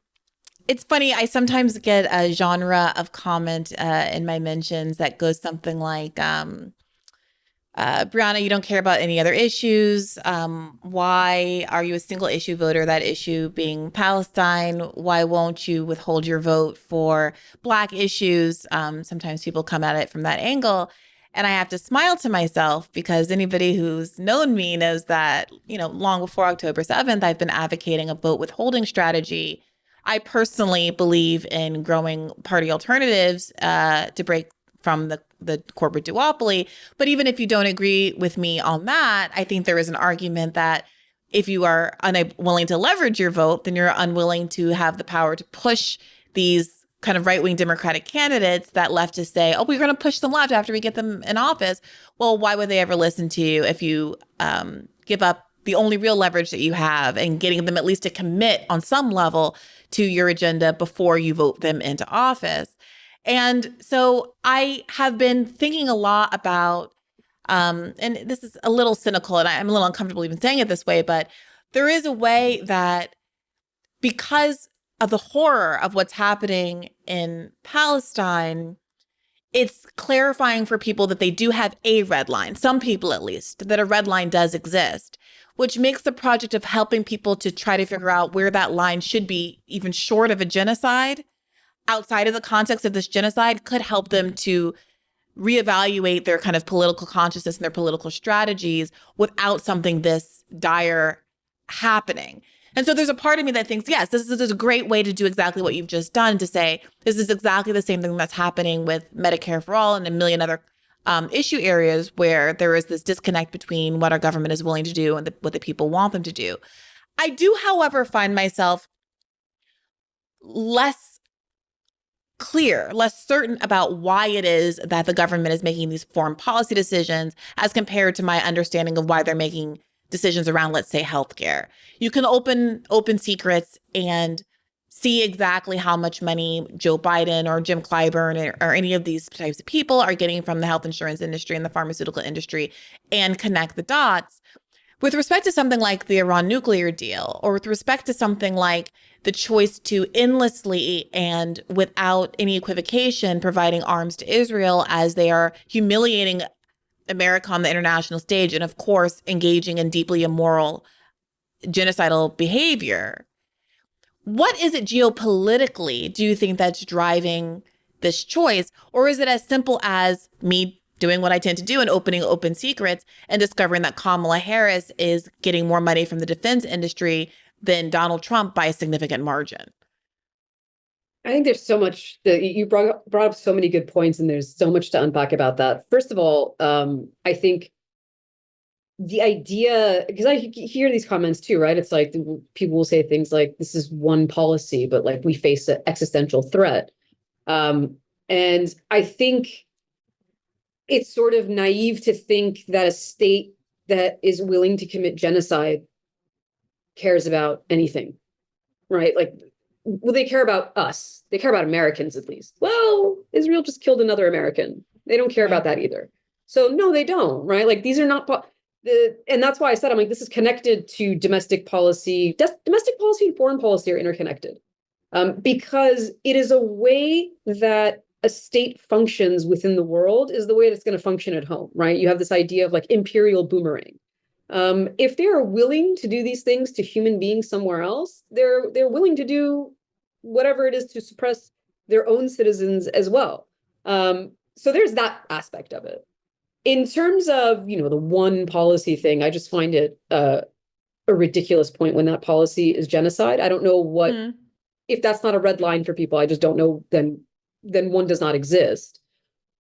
it's funny. I sometimes get a genre of comment in my mentions that goes something like, Brianna, you don't care about any other issues. Why are you a single issue voter? That issue being Palestine. Why won't you withhold your vote for Black issues? Sometimes people come at it from that angle. And I have to smile to myself because anybody who's known me knows that, long before October 7th, I've been advocating a vote withholding strategy. I personally believe in growing party alternatives to break from the corporate duopoly. But even if you don't agree with me on that, I think there is an argument that if you are unwilling to leverage your vote, then you're unwilling to have the power to push these kind of right-wing Democratic candidates that leftists say, oh, we're going to push them left after we get them in office. Well, why would they ever listen to you if you give up the only real leverage that you have and getting them at least to commit on some level to your agenda before you vote them into office? And so I have been thinking a lot about, and this is a little cynical and I'm a little uncomfortable even saying it this way, but there is a way that because of the horror of what's happening in Palestine, it's clarifying for people that they do have a red line, some people at least, that a red line does exist, which makes the project of helping people to try to figure out where that line should be, even short of a genocide, outside of the context of this genocide, could help them to reevaluate their kind of political consciousness and their political strategies without something this dire happening. And so there's a part of me that thinks, yes, this is a great way to do exactly what you've just done, to say this is exactly the same thing that's happening with Medicare for All and a million other issue areas where there is this disconnect between what our government is willing to do and what the people want them to do. I do, however, find myself less clear, less certain about why it is that the government is making these foreign policy decisions as compared to my understanding of why they're making decisions around, let's say, healthcare. You can open secrets and see exactly how much money Joe Biden or Jim Clyburn or any of these types of people are getting from the health insurance industry and the pharmaceutical industry and connect the dots. With respect to something like the Iran nuclear deal, or with respect to something like the choice to endlessly and without any equivocation providing arms to Israel as they are humiliating America on the international stage, and of course, engaging in deeply immoral genocidal behavior. What is it geopolitically, do you think, that's driving this choice? Or is it as simple as me doing what I tend to do and opening open secrets and discovering that Kamala Harris is getting more money from the defense industry than Donald Trump by a significant margin? I think there's so much that you brought up so many good points, and there's so much to unpack about that. First of all, I think the idea, because I hear these comments too, right? It's like people will say things like, this is one policy, but like we face an existential threat. And I think it's sort of naive to think that a state that is willing to commit genocide cares about anything, right? Like, well, they care about us. They care about Americans, at least. Well, Israel just killed another American. They don't care about that either. So no, they don't, right? Like, these are not and that's why I said, I'm like, this is connected to domestic policy. Domestic policy and foreign policy are interconnected, because it is a way that a state functions within the world is the way it's going to function at home, right? You have this idea of like imperial boomerang. If they are willing to do these things to human beings somewhere else, they're willing to do whatever it is to suppress their own citizens as well. So there's that aspect of it. In terms of, the one policy thing, I just find it a ridiculous point when that policy is genocide. I don't know what, if that's not a red line for people, I just don't know, then one does not exist.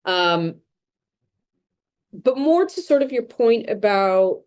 But more to sort of your point about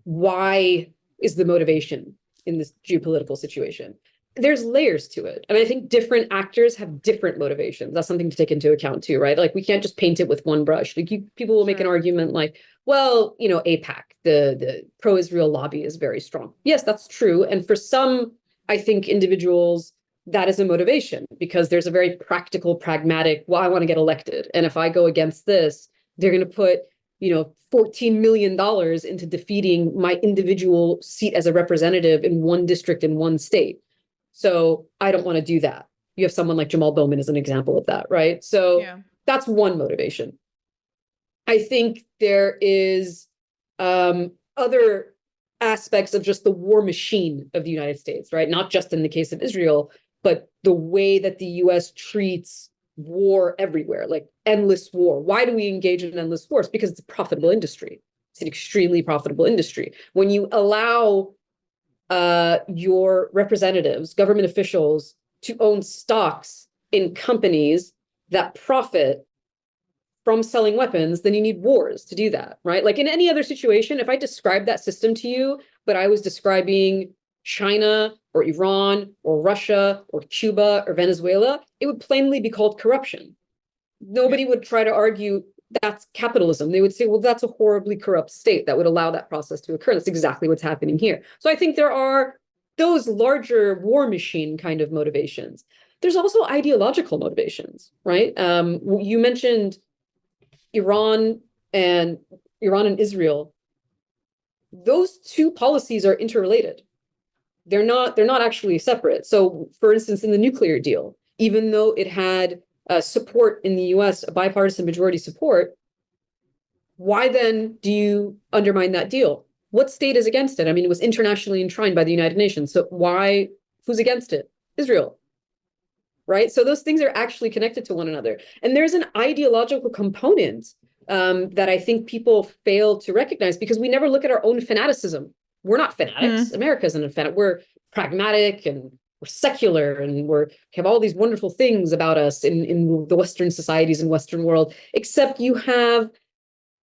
why is the motivation in this geopolitical situation? There's layers to it. And I think different actors have different motivations. That's something to take into account too, right? Like, we can't just paint it with one brush. Like, people will make an argument like, well, AIPAC, the pro-Israel lobby is very strong. Yes, that's true. And for some, I think, individuals, that is a motivation, because there's a very practical, pragmatic, well, I want to get elected. And if I go against this, they're going to put, $14 million into defeating my individual seat as a representative in one district in one state. So I don't want to do that. You have someone like Jamal Bowman as an example of that, right? So that's one motivation. I think there is other aspects of just the war machine of the United States, right? Not just in the case of Israel, but the way that the US treats war everywhere, like endless war. Why do we engage in endless wars? Because it's a profitable industry. It's an extremely profitable industry. When you allow your representatives, government officials, to own stocks in companies that profit from selling weapons, then you need wars to do that, right? Like, in any other situation, if I described that system to you, but I was describing China or Iran or Russia or Cuba or Venezuela, it would plainly be called corruption. Nobody would try to argue that's capitalism. They would say, well, that's a horribly corrupt state that would allow that process to occur. That's exactly what's happening here. So I think there are those larger war machine kind of motivations. There's also ideological motivations, right? You mentioned Iran and Israel. Those two policies are interrelated. They're not actually separate. So, for instance, in the nuclear deal, even though it had support in the US, a bipartisan majority support, why then do you undermine that deal? What state is against it? I mean, it was internationally enshrined by the United Nations. So who's against it? Israel, right? So those things are actually connected to one another. And there's an ideological component that I think people fail to recognize, because we never look at our own fanaticism. We're not fanatics. America isn't a fanatic. We're pragmatic, and we're secular, and we have all these wonderful things about us in the Western societies and Western world, except you have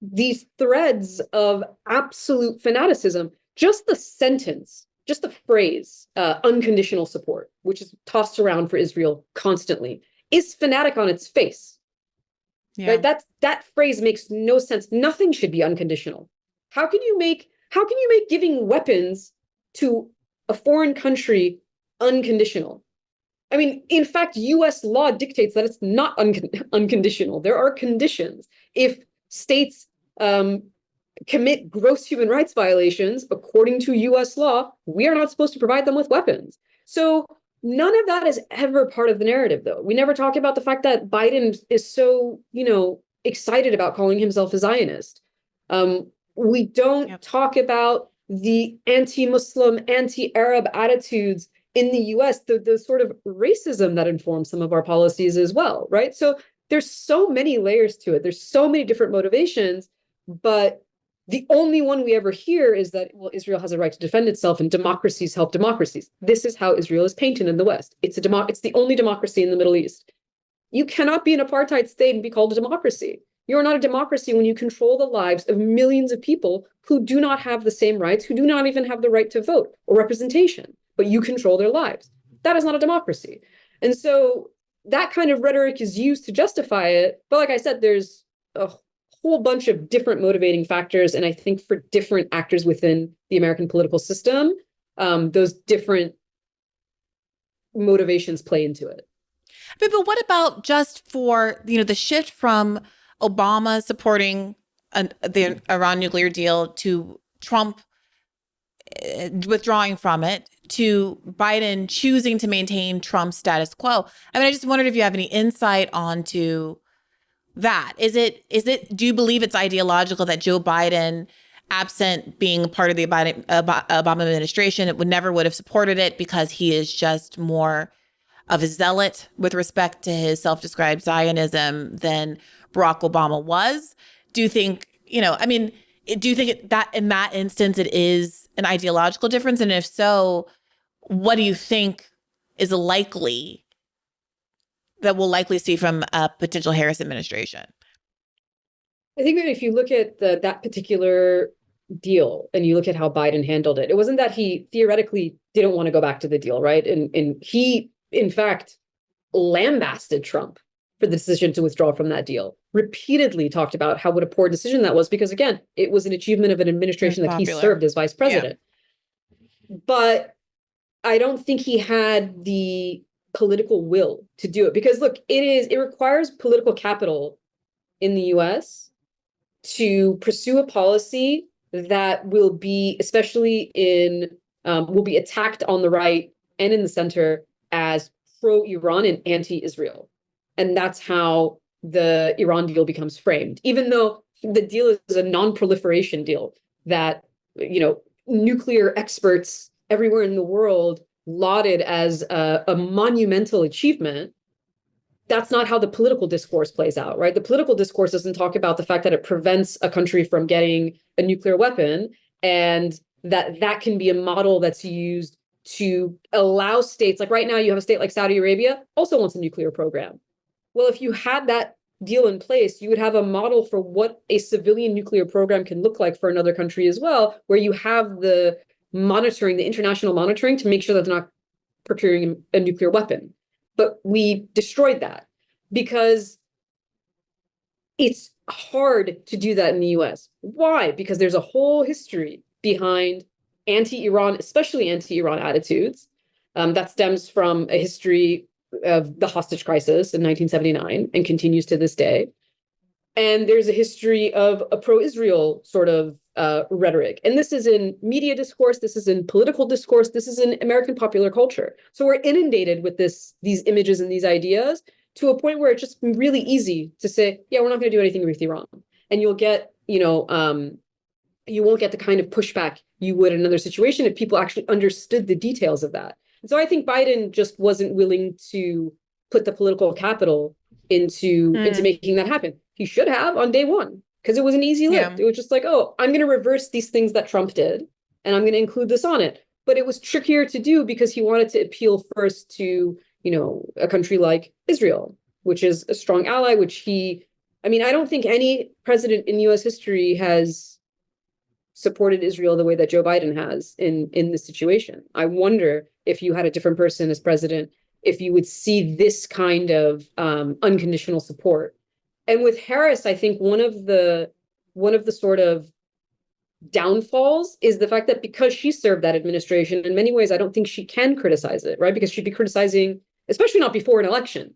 these threads of absolute fanaticism. Just the sentence, just the phrase, unconditional support, which is tossed around for Israel constantly, is fanatic on its face. Yeah. Right? That phrase makes no sense. Nothing should be unconditional. How can you make giving weapons to a foreign country unconditional? I mean, in fact, US law dictates that it's not unconditional. There are conditions. If states commit gross human rights violations, according to US law, we are not supposed to provide them with weapons. So none of that is ever part of the narrative, though. We never talk about the fact that Biden is so, excited about calling himself a Zionist. We don't talk about the anti-Muslim, anti-Arab attitudes in the US, the sort of racism that informs some of our policies as well, right? So there's so many layers to it. There's so many different motivations, but The only one we ever hear is that, well, Israel has a right to defend itself and democracies help democracies. This is how Israel is painted in the West. It's the only democracy in the Middle East. You cannot be an apartheid state and be called a democracy. You're not a democracy when you control the lives of millions of people who do not have the same rights, who do not even have the right to vote or representation, but you control their lives. That is not a democracy. And so that kind of rhetoric is used to justify it. But like I said, there's a whole bunch of different motivating factors. And I think for different actors within the American political system, those different motivations play into it. But what about just for, the shift from Obama supporting the Iran nuclear deal to Trump withdrawing from it to Biden choosing to maintain Trump's status quo? I mean, I just wondered if you have any insight onto that. Do you believe it's ideological that Joe Biden, absent being part of the Obama administration, never would have supported it because he is just more of a zealot with respect to his self-described Zionism than Barack Obama was? Do you think, do you think that in that instance it is an ideological difference? And if so, what do you think is likely that we'll likely see from a potential Harris administration? I think that if you look at that particular deal and you look at how Biden handled it, it wasn't that he theoretically didn't want to go back to the deal, right? And he, in fact, lambasted Trump for the decision to withdraw from that deal, repeatedly talked about what a poor decision that was, because again, it was an achievement of an administration that he served as vice president. Yeah. But I don't think he had the political will to do it, because look, it requires political capital in the US to pursue a policy that will be, especially will be attacked on the right and in the center as pro-Iran and anti-Israel. And that's how the Iran deal becomes framed, even though the deal is a non-proliferation deal that, nuclear experts everywhere in the world lauded as a monumental achievement. That's not how the political discourse plays out, right? The political discourse doesn't talk about the fact that it prevents a country from getting a nuclear weapon, and that can be a model that's used to allow states, like right now you have a state like Saudi Arabia also wants a nuclear program. Well, if you had that deal in place, you would have a model for what a civilian nuclear program can look like for another country as well, where you have the international monitoring to make sure that they're not procuring a nuclear weapon. But we destroyed that because it's hard to do that in the US. Why? Because there's a whole history behind anti-Iran, especially anti-Iran attitudes. That stems from a history of the hostage crisis in 1979 and continues to this day. And there's a history of a pro-Israel sort of rhetoric. And this is in media discourse, this is in political discourse, this is in American popular culture. So we're inundated with these images and these ideas to a point where it's just really easy to say, yeah, we're not going to do anything with Iran. And you'll get, you won't get the kind of pushback you would in another situation if people actually understood the details of that. And so I think Biden just wasn't willing to put the political capital into making that happen. He should have on day one, because it was an easy lift. Yeah. It was just like, oh, I'm going to reverse these things that Trump did, and I'm going to include this on it. But it was trickier to do because he wanted to appeal first to, a country like Israel, which is a strong ally, I don't think any president in US history has supported Israel the way that Joe Biden has in this situation. I wonder if you had a different person as president, if you would see this kind of unconditional support. And with Harris, I think one of the sort of downfalls is the fact that because she served that administration, in many ways, I don't think she can criticize it, right? Because she'd be criticizing, especially not before an election.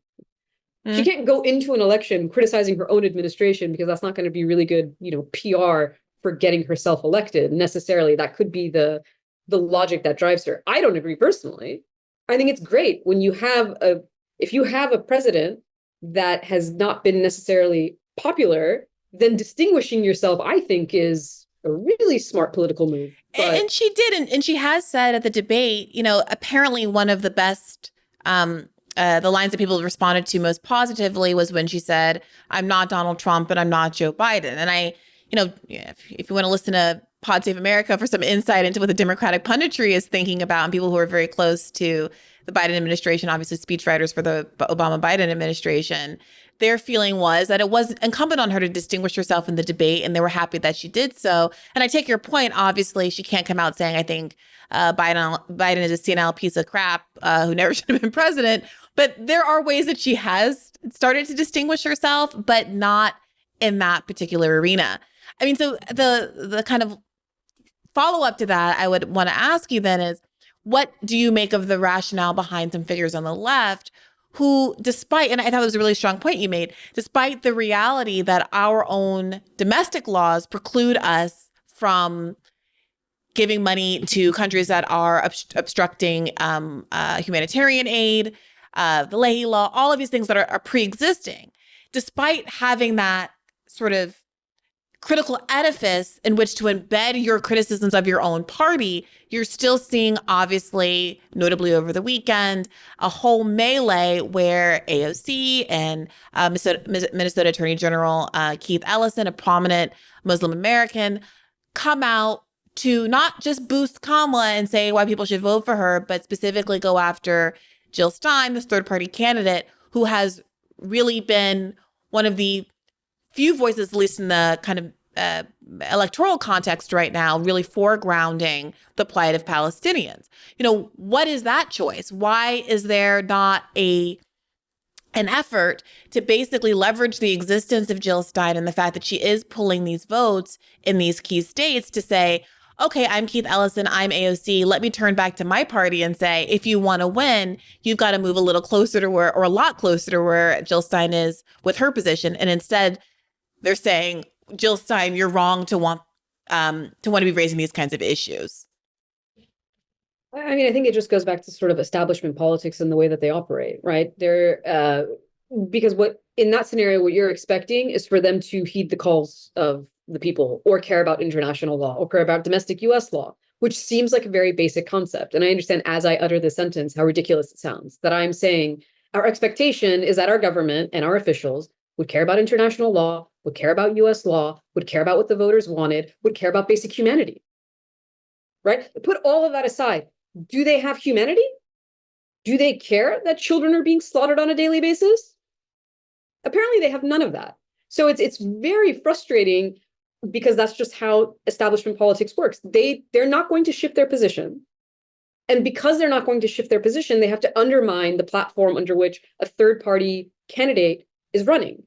She can't go into an election criticizing her own administration, because that's not going to be really good, PR for getting herself elected necessarily. That could be the logic that drives her. I don't agree personally. I think it's great when if you have a president that has not been necessarily popular, then distinguishing yourself, I think, is a really smart political move. But... And she did, and she has said at the debate, apparently one of the best, the lines that people responded to most positively was when she said, "I'm not Donald Trump and I'm not Joe Biden." And I if you want to listen to Pod Save America for some insight into what the Democratic punditry is thinking about, and people who are very close to the Biden administration, obviously speechwriters for the Obama-Biden administration, their feeling was that it was incumbent on her to distinguish herself in the debate, and they were happy that she did so. And I take your point. Obviously, she can't come out saying, I think Biden is a senile piece of crap who never should have been president. But there are ways that she has started to distinguish herself, but not in that particular arena. I mean, so the kind of follow-up to that I would want to ask you then is, what do you make of the rationale behind some figures on the left who, despite, and I thought it was a really strong point you made, despite the reality that our own domestic laws preclude us from giving money to countries that are obstructing humanitarian aid, the Leahy Law, all of these things that are pre-existing, despite having that sort of critical edifice in which to embed your criticisms of your own party, you're still seeing, obviously, notably over the weekend, a whole melee where AOC and Minnesota Attorney General Keith Ellison, a prominent Muslim American, come out to not just boost Kamala and say why people should vote for her, but specifically go after Jill Stein, this third-party candidate, who has really been one of the few voices, at least in the kind of electoral context right now, really foregrounding the plight of Palestinians. What is that choice? Why is there not an effort to basically leverage the existence of Jill Stein and the fact that she is pulling these votes in these key states to say, okay, I'm Keith Ellison, I'm AOC, let me turn back to my party and say, if you want to win, you've got to move a little closer to where, or a lot closer to where Jill Stein is with her position. And instead, they're saying, Jill Stein, you're wrong to want to be raising these kinds of issues. I mean, I think it just goes back to sort of establishment politics and the way that they operate, right? Because in that scenario, what you're expecting is for them to heed the calls of the people, or care about international law, or care about domestic US law, which seems like a very basic concept. And I understand as I utter this sentence, how ridiculous it sounds, that I'm saying our expectation is that our government and our officials would care about international law, would care about US law, would care about what the voters wanted, would care about basic humanity, right? Put all of that aside. Do they have humanity? Do they care that children are being slaughtered on a daily basis? Apparently they have none of that. So it's very frustrating, because that's just how establishment politics works. They're not going to shift their position. And because they're not going to shift their position, they have to undermine the platform under which a third-party candidate is running,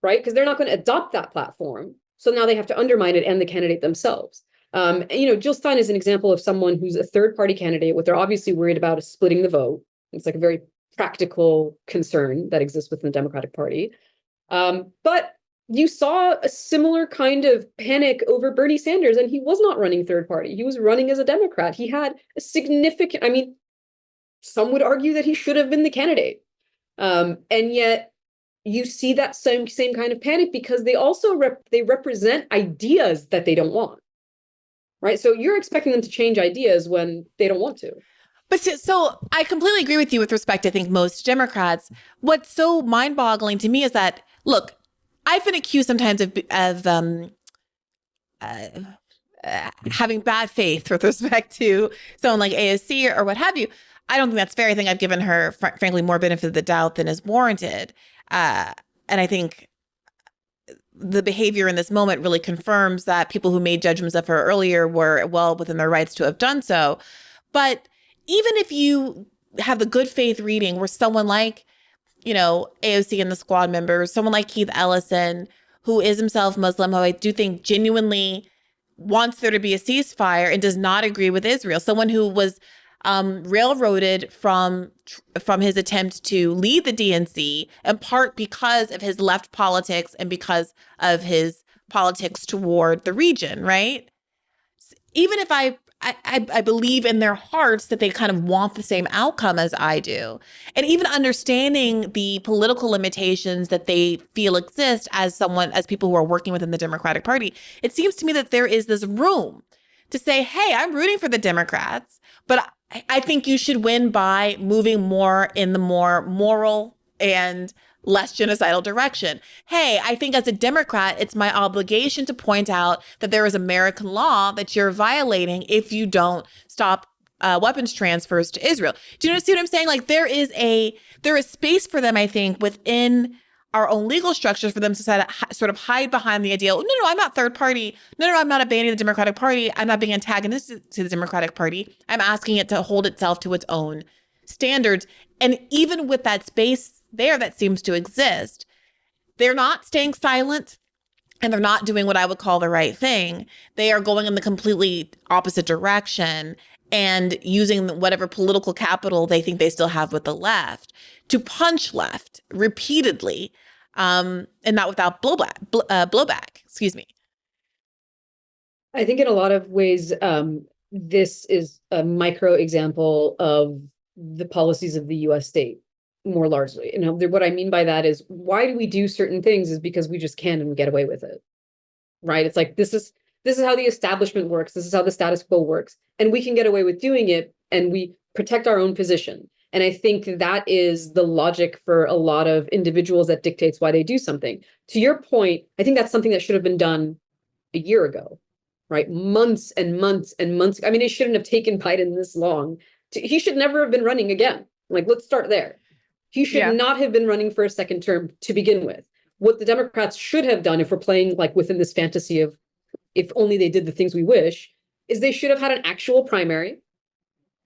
right? Because they're not going to adopt that platform. So now they have to undermine it and the candidate themselves. Jill Stein is an example of someone who's a third-party candidate. What they're obviously worried about is splitting the vote. It's like a very practical concern that exists within the Democratic Party. But you saw a similar kind of panic over Bernie Sanders, and he was not running third party. He was running as a Democrat. He had a significant, some would argue that he should have been the candidate. And yet you see that same kind of panic, because they also they represent ideas that they don't want, right? So you're expecting them to change ideas when they don't want to. But so I completely agree with you with respect to, I think, most Democrats. What's so mind-boggling to me is that, look, I've been accused sometimes of having bad faith with respect to someone like AOC or what have you. I don't think that's fair. I think I've given her, frankly, more benefit of the doubt than is warranted. And I think the behavior in this moment really confirms that people who made judgments of her earlier were well within their rights to have done so. But even if you have the good faith reading where someone like, AOC and the squad members, someone like Keith Ellison, who is himself Muslim, who I do think genuinely wants there to be a ceasefire and does not agree with Israel, someone who was railroaded from his attempt to lead the DNC, in part because of his left politics and because of his politics toward the region, right? Even if I believe in their hearts that they kind of want the same outcome as I do. And even understanding the political limitations that they feel exist as people who are working within the Democratic Party, it seems to me that there is this room to say, hey, I'm rooting for the Democrats, but I think you should win by moving more in the more moral and less genocidal direction. Hey, I think as a Democrat, it's my obligation to point out that there is American law that you're violating if you don't stop weapons transfers to Israel. Do you see what I'm saying? Like there is space for them, I think, within our own legal structures for them to sort of hide behind the idea, no, I'm not third party. No, I'm not abandoning the Democratic Party. I'm not being antagonistic to the Democratic Party. I'm asking it to hold itself to its own standards. And even with that space there that seems to exist, they're not staying silent and they're not doing what I would call the right thing. They are going in the completely opposite direction and using whatever political capital they think they still have with the left to punch left repeatedly, and not without blowback. Excuse me. I think in a lot of ways, this is a micro example of the policies of the U.S. state more largely. What I mean by that is, why do we do certain things is because we just can and we get away with it, right? It's like, this is how the establishment works. This is how the status quo works. And we can get away with doing it and we protect our own position. And I think that is the logic for a lot of individuals that dictates why they do something. To your point, I think that's something that should have been done a year ago, right? Months and months and months. I mean, it shouldn't have taken Biden this long. He should never have been running again. Like, let's start there. He should not have been running for a second term to begin with. What the Democrats should have done, if we're playing like within this fantasy of if only they did the things we wish, is they should have had an actual primary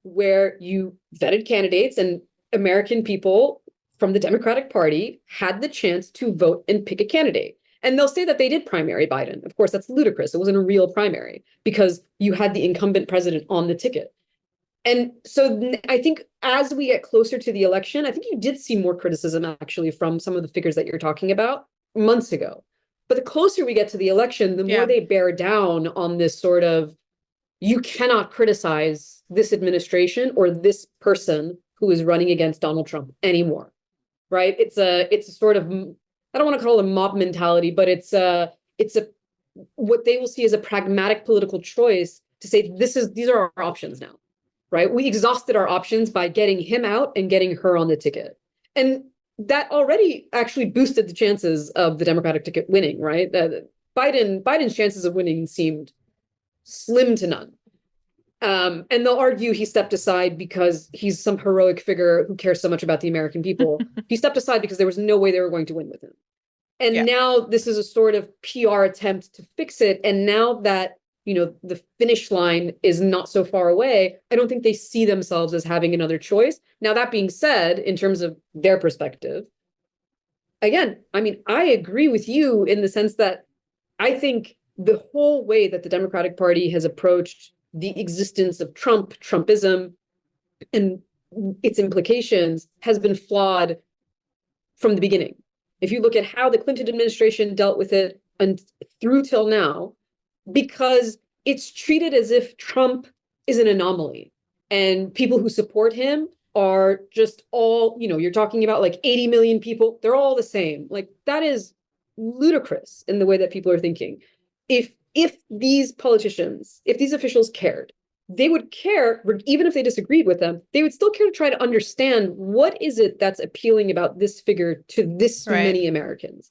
where you vetted candidates and American people from the Democratic Party had the chance to vote and pick a candidate. And they'll say that they did primary Biden. Of course, that's ludicrous. It wasn't a real primary because you had the incumbent president on the ticket. And so I think as we get closer to the election, I think you did see more criticism actually from some of the figures that you're talking about months ago. But the closer we get to the election, the more they bear down on this sort of, you cannot criticize this administration or this person who is running against Donald Trump anymore, right? It's a sort of, I don't want to call it a mob mentality, but it's what they will see as a pragmatic political choice to say, these are our options now, right? We exhausted our options by getting him out and getting her on the ticket. And that already actually boosted the chances of the Democratic ticket winning, right? Biden's chances of winning seemed slim to none. And they'll argue he stepped aside because he's some heroic figure who cares so much about the American people. He stepped aside because there was no way they were going to win with him. And now this is a sort of PR attempt to fix it. And now that, the finish line is not so far away, I don't think they see themselves as having another choice. Now, that being said, in terms of their perspective, again, I mean, I agree with you in the sense that I think the whole way that the Democratic Party has approached the existence of Trumpism, and its implications has been flawed from the beginning. If you look at how the Clinton administration dealt with it and through till now, because it's treated as if Trump is an anomaly and people who support him are just all, you're talking about like 80 million people. They're all the same. Like, that is ludicrous in the way that people are thinking. If these politicians, if these officials cared, they would care, even if they disagreed with them, they would still care to try to understand what is it that's appealing about this figure to this many Americans.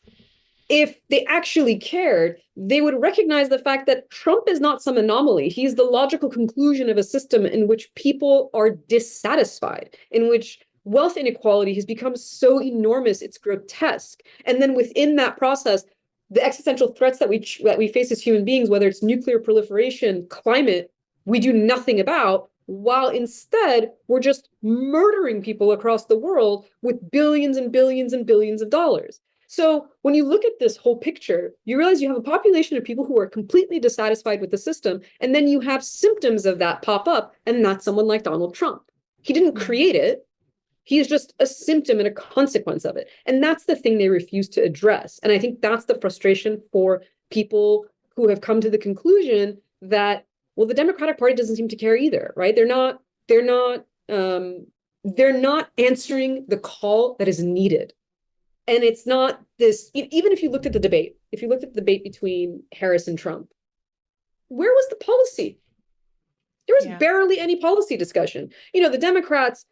If they actually cared, they would recognize the fact that Trump is not some anomaly. He's the logical conclusion of a system in which people are dissatisfied, in which wealth inequality has become so enormous, it's grotesque. And then within that process, the existential threats that we face as human beings, whether it's nuclear proliferation, climate, we do nothing about, while instead we're just murdering people across the world with billions and billions and billions of dollars. So when you look at this whole picture, you realize you have a population of people who are completely dissatisfied with the system, and then you have symptoms of that pop up, and that's someone like Donald Trump. He didn't create it. He is just a symptom and a consequence of it. And that's the thing they refuse to address. And I think that's the frustration for people who have come to the conclusion that, well, the Democratic Party doesn't seem to care either, right? They're not answering the call that is needed. And it's not this, even if you looked at the debate, between Harris and Trump, where was the policy? There was barely any policy discussion. The Democrats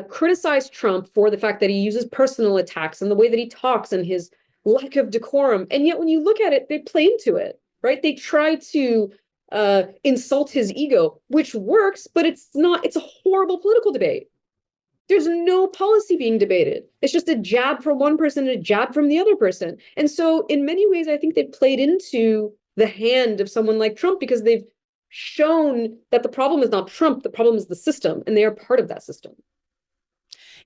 criticize Trump for the fact that he uses personal attacks and the way that he talks and his lack of decorum. And yet when you look at it, they play into it, right? They try to insult his ego, which works, but it's a horrible political debate. There's no policy being debated. It's just a jab from one person and a jab from the other person. And so in many ways, I think they've played into the hand of someone like Trump because they've shown that the problem is not Trump, the problem is the system, and they are part of that system.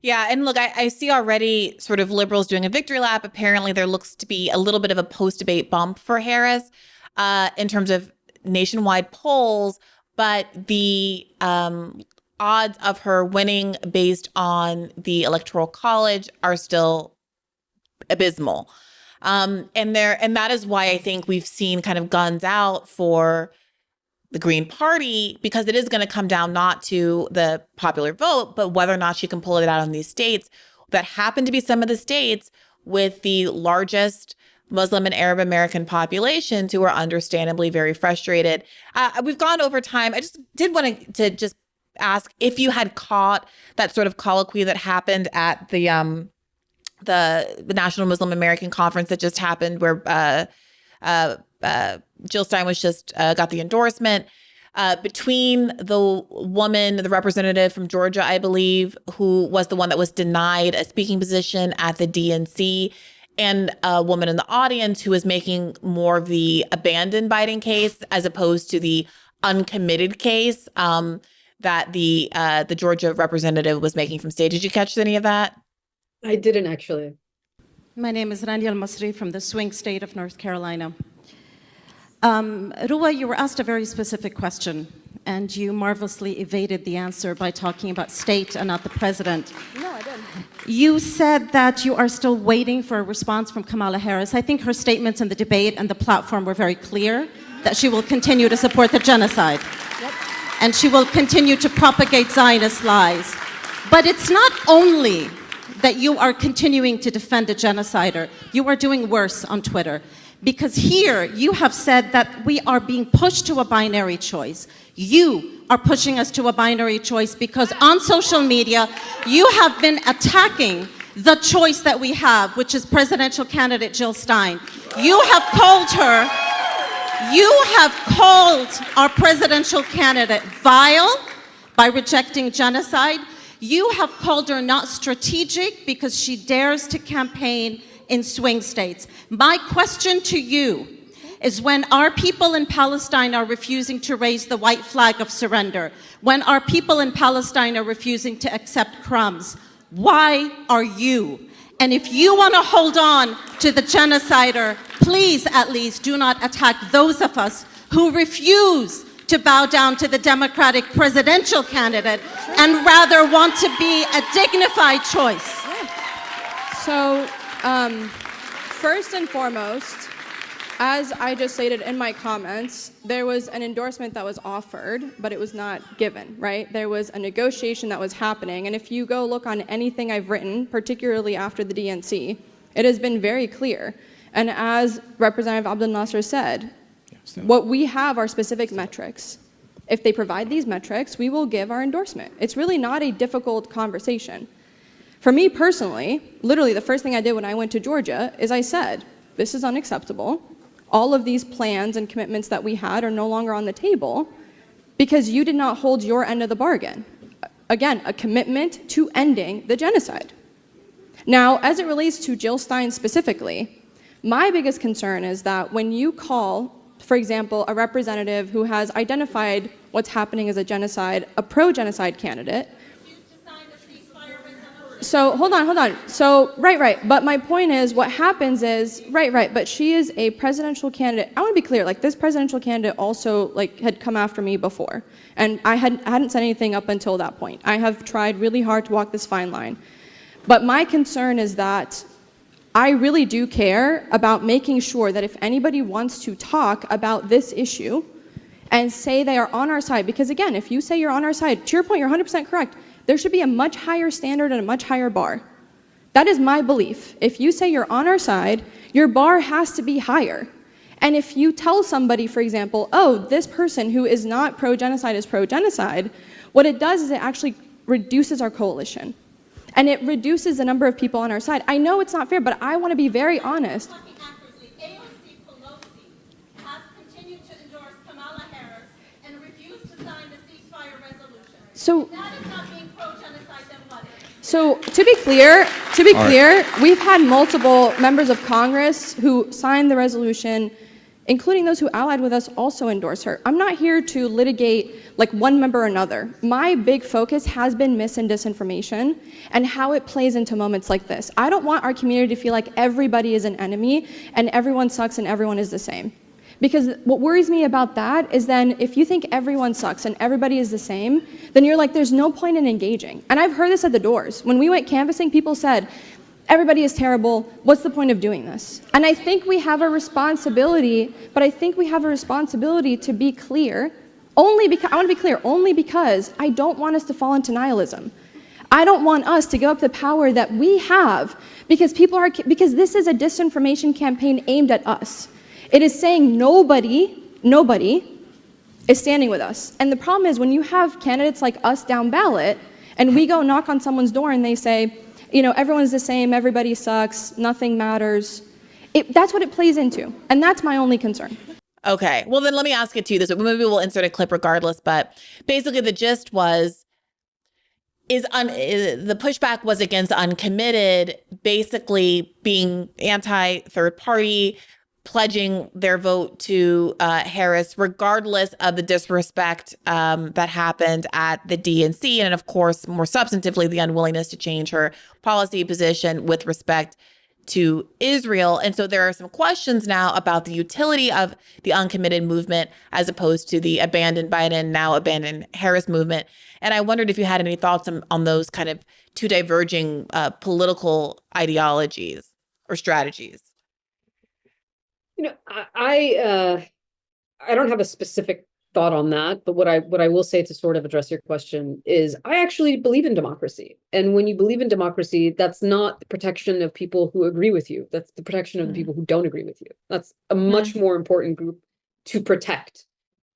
Yeah, and look, I see already sort of liberals doing a victory lap. Apparently, there looks to be a little bit of a post-debate bump for Harris in terms of nationwide polls, but the odds of her winning based on the Electoral College are still abysmal. And that is why I think we've seen kind of guns out for the Green Party, because it is going to come down not to the popular vote, but whether or not she can pull it out in these states that happen to be some of the states with the largest Muslim and Arab American populations who are understandably very frustrated. We've gone over time. I just did want to just ask if you had caught that sort of colloquy that happened at the National Muslim American Conference that just happened, where Jill Stein was just got the endorsement between the woman, the representative from Georgia, I believe, who was the one that was denied a speaking position at the DNC, and a woman in the audience who was making more of the abandoned Biden case as opposed to the uncommitted case that the Georgia representative was making from stage. Did you catch any of that? I didn't actually. My name is Rania Al-Masri from the swing state of North Carolina. Ruwa, you were asked a very specific question, and you marvelously evaded the answer by talking about state and not the president. No, I didn't. You said that you are still waiting for a response from Kamala Harris. I think her statements in the debate and the platform were very clear that she will continue to support the genocide. Yep. And she will continue to propagate Zionist lies. But it's not only that you are continuing to defend a genocider, you are doing worse on Twitter. Because here you have said that we are being pushed to a binary choice. You are pushing us to a binary choice because on social media, you have been attacking the choice that we have, which is presidential candidate Jill Stein. You have called our presidential candidate vile by rejecting genocide. You have called her not strategic because she dares to campaign in swing states. My question to you is, when our people in Palestine are refusing to raise the white flag of surrender, when our people in Palestine are refusing to accept crumbs, why are you? And if you want to hold on to the genocider, please at least do not attack those of us who refuse to bow down to the Democratic presidential candidate and rather want to be a dignified choice. So, first and foremost, as I just stated in my comments, there was an endorsement that was offered, but it was not given, right? There was a negotiation that was happening, and if you go look on anything I've written, particularly after the DNC, it has been very clear. And as Representative Abdel Nasser said, what we have are specific metrics. If they provide these metrics, we will give our endorsement. It's really not a difficult conversation. For me personally, literally the first thing I did when I went to Georgia is I said, this is unacceptable. All of these plans and commitments that we had are no longer on the table because you did not hold your end of the bargain. Again, a commitment to ending the genocide. Now, as it relates to Jill Stein specifically, my biggest concern is that when you call, for example, a representative who has identified what's happening as a genocide, a pro-genocide candidate. So, hold on. So, right. But my point is, what happens is, right. But she is a presidential candidate. I want to be clear, this presidential candidate also, had come after me before. And I hadn't said anything up until that point. I have tried really hard to walk this fine line. But my concern is that I really do care about making sure that if anybody wants to talk about this issue and say they are on our side, because again, if you say you're on our side, to your point, you're 100% correct. There should be a much higher standard and a much higher bar. That is my belief. If you say you're on our side, your bar has to be higher. And if you tell somebody, for example, oh, this person who is not pro-genocide is pro-genocide, what it does is it actually reduces our coalition. And it reduces the number of people on our side. I know it's not fair, but I want to be very honest. AOC Pelosi has continued to endorse Kamala Harris and refused to sign the ceasefire resolution. So that is not being pro-genocide, then what is? So to be clear, we've had multiple members of Congress who signed the resolution, including those who allied with us, also endorse her. I'm not here to litigate like one member or another. My big focus has been mis and disinformation and how it plays into moments like this. I don't want our community to feel like everybody is an enemy and everyone sucks and everyone is the same. Because what worries me about that is then if you think everyone sucks and everybody is the same, then you're like, there's no point in engaging. And I've heard this at the doors. When we went canvassing, people said, everybody is terrible, what's the point of doing this? And I think we have a responsibility, to be clear, I want to be clear, only because I don't want us to fall into nihilism. I don't want us to give up the power that we have because this is a disinformation campaign aimed at us. It is saying nobody is standing with us. And the problem is when you have candidates like us down ballot and we go knock on someone's door and they say, everyone's the same, everybody sucks, nothing matters. That's what it plays into. And that's my only concern. Okay. Well, then let me ask it to you this way. Maybe we'll insert a clip regardless, but basically the gist was, the pushback was against Uncommitted basically being anti-third party, pledging their vote to Harris, regardless of the disrespect that happened at the DNC. And of course, more substantively, the unwillingness to change her policy position with respect to Israel. And so there are some questions now about the utility of the Uncommitted movement as opposed to the abandoned Biden, now abandoned Harris movement. And I wondered if you had any thoughts on those kind of two diverging political ideologies or strategies. I don't have a specific thought on that, but what I will say to sort of address your question is I actually believe in democracy. And when you believe in democracy, that's not the protection of people who agree with you. That's the protection of the people who don't agree with you. That's a much more important group to protect,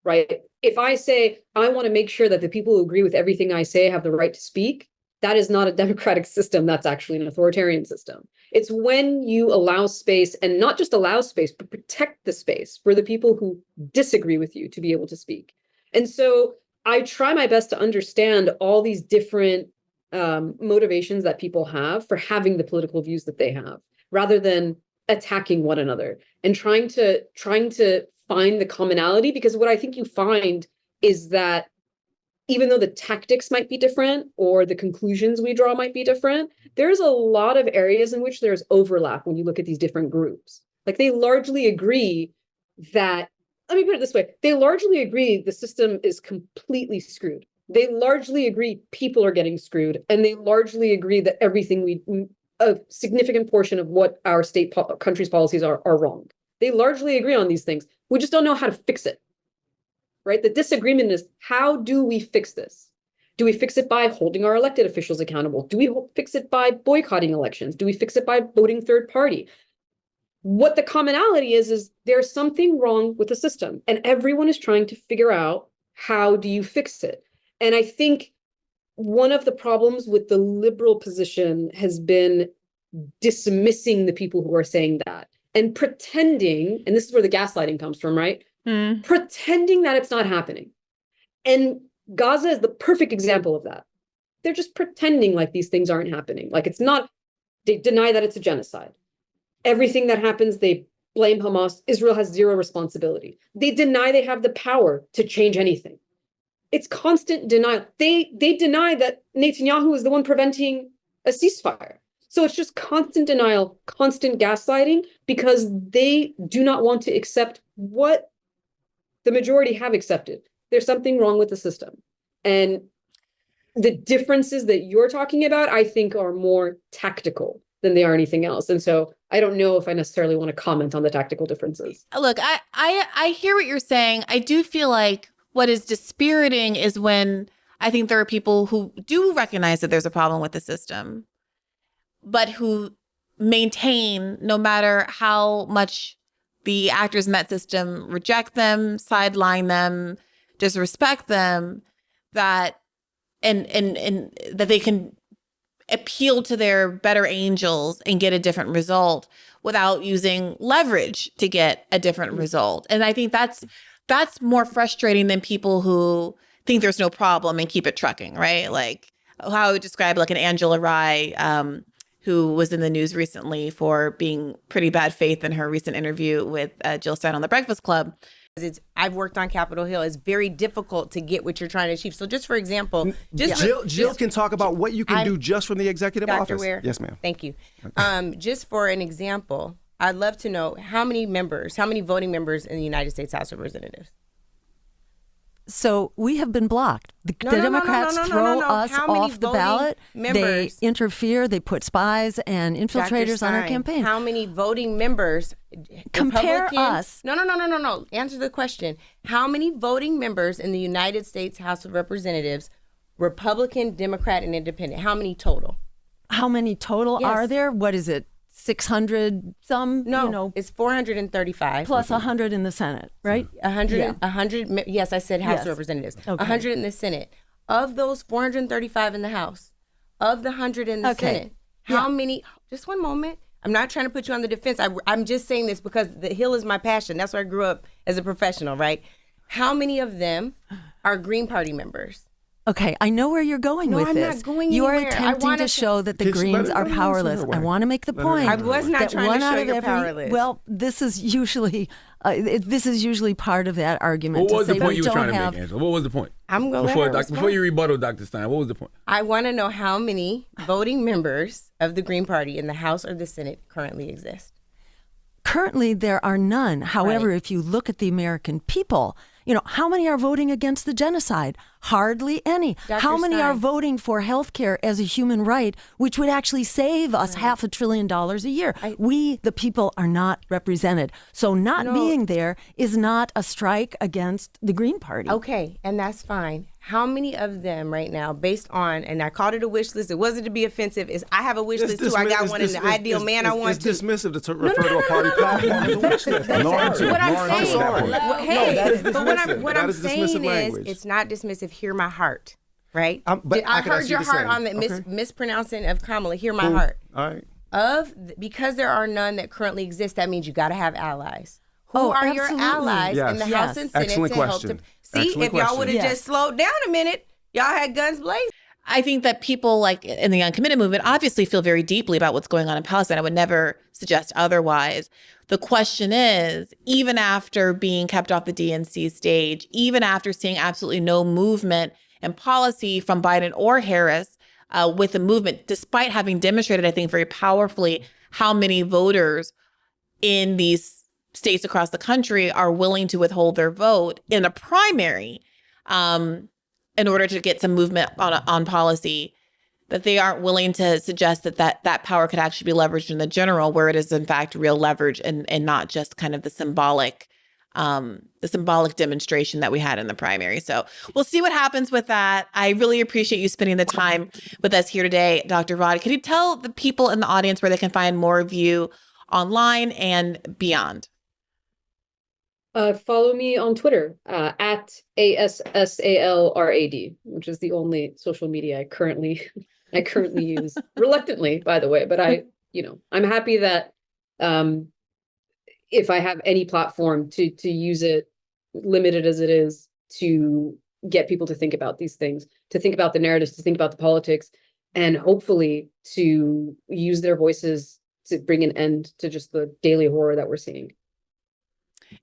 right? If I say I want to make sure that the people who agree with everything I say have the right to speak, that is not a democratic system. That's actually an authoritarian system. It's when you allow space, and not just allow space, but protect the space for the people who disagree with you to be able to speak. And so I try my best to understand all these different motivations that people have for having the political views that they have, rather than attacking one another and trying to find the commonality. Because what I think you find is that even though the tactics might be different or the conclusions we draw might be different, there's a lot of areas in which there's overlap when you look at these different groups. Like they largely agree that, let me put it this way, they largely agree the system is completely screwed. They largely agree people are getting screwed, and they largely agree that a significant portion of what our country's policies are wrong. They largely agree on these things. We just don't know how to fix it. Right? The disagreement is, how do we fix this? Do we fix it by holding our elected officials accountable? Do we fix it by boycotting elections? Do we fix it by voting third party? What the commonality is there's something wrong with the system, and everyone is trying to figure out, how do you fix it? And I think one of the problems with the liberal position has been dismissing the people who are saying that and pretending, and this is where the gaslighting comes from, right? Pretending that it's not happening. And Gaza is the perfect example of that. They're just pretending like these things aren't happening. Like it's not, they deny that it's a genocide. Everything that happens, they blame Hamas. Israel has zero responsibility. They deny they have the power to change anything. It's constant denial. They deny that Netanyahu is the one preventing a ceasefire. So it's just constant denial, constant gaslighting, because they do not want to accept what the majority have accepted. There's something wrong with the system. And the differences that you're talking about, I think, are more tactical than they are anything else. And so I don't know if I necessarily want to comment on the tactical differences. Look, I hear what you're saying. I do feel like what is dispiriting is when I think there are people who do recognize that there's a problem with the system, but who maintain, no matter how much the actors in that system reject them, sideline them, disrespect them, that and that they can appeal to their better angels and get a different result without using leverage to get a different result. And I think that's more frustrating than people who think there's no problem and keep it trucking, right? Like how I would describe like an Angela Rye, who was in the news recently for being pretty bad faith in her recent interview with Jill Stein on The Breakfast Club. I've worked on Capitol Hill. It's very difficult to get what you're trying to achieve. So just for example, Jill can talk about what you can do just from the executive Dr. office. Ware, yes, ma'am. Thank you. Just for an example, I'd love to know how many voting members in the United States House of Representatives? So we have been blocked. The Democrats throw us off the ballot. They interfere. They put spies and infiltrators on our campaign. How many voting members? Compare us. No. Answer the question. How many voting members in the United States House of Representatives, Republican, Democrat, and Independent? How many total? How many total are there? What is it? 600 some? No, it's 435. Plus 100 in the Senate, right? 100, yes, I said House of Representatives. Okay. 100 in the Senate. Of those 435 in the House, of the 100 in the Senate, how many, just one moment, I'm not trying to put you on the defense. I'm just saying this because the Hill is my passion. That's where I grew up as a professional, right? How many of them are Green Party members? Okay, I know where you're going with this. No, I'm not going you anywhere. are attempting to show that the Greens are powerless. I want to make the point. I was not trying to show you're powerless. Well, this is usually part of that argument. What was the point you were trying to make, Angela? What was the point? I'm going to before you rebuttal, Dr. Stein, what was the point? I want to know how many voting members of the Green Party in the House or the Senate currently exist. Currently, there are none. However, if you look at the American people, how many are voting against the genocide? Hardly any. Dr. How many Stein. are voting for health care as a human right, which would actually save us $500 billion a year? We, the people, are not represented. So not being there is not a strike against the Green Party. Okay, and that's fine. How many of them right now, based on, and I called it a wish list, it wasn't to be offensive, is I have a wish list too. I got one in the ideal man I want to. It's dismissive to refer to a party platform as a wish list. What I'm saying, what I'm saying language. Is, it's not dismissive. Hear my heart, right? But I heard your heart on the mispronouncing of Kamala. Hear my heart. All right. Because there are none that currently exist, that means you got to have allies. Who are your allies in the House and Senate to help to see if y'all would have just slowed down a minute, y'all had guns blazing. I think that people like in the Uncommitted movement obviously feel very deeply about what's going on in Palestine. I would never suggest otherwise. The question is, even after being kept off the DNC stage, even after seeing absolutely no movement and policy from Biden or Harris with the movement, despite having demonstrated, I think, very powerfully how many voters in these states across the country are willing to withhold their vote in a primary in order to get some movement on policy, that they aren't willing to suggest that power could actually be leveraged in the general, where it is in fact real leverage and not just kind of the symbolic demonstration that we had in the primary. So we'll see what happens with that. I really appreciate you spending the time with us here today, Dr. Rad. Can you tell the people in the audience where they can find more of you online and beyond? Follow me on Twitter at ASSALRAD, which is the only social media I currently use, reluctantly, by the way. But I'm happy that if I have any platform to use it, limited as it is, to get people to think about these things, to think about the narratives, to think about the politics, and hopefully to use their voices to bring an end to just the daily horror that we're seeing.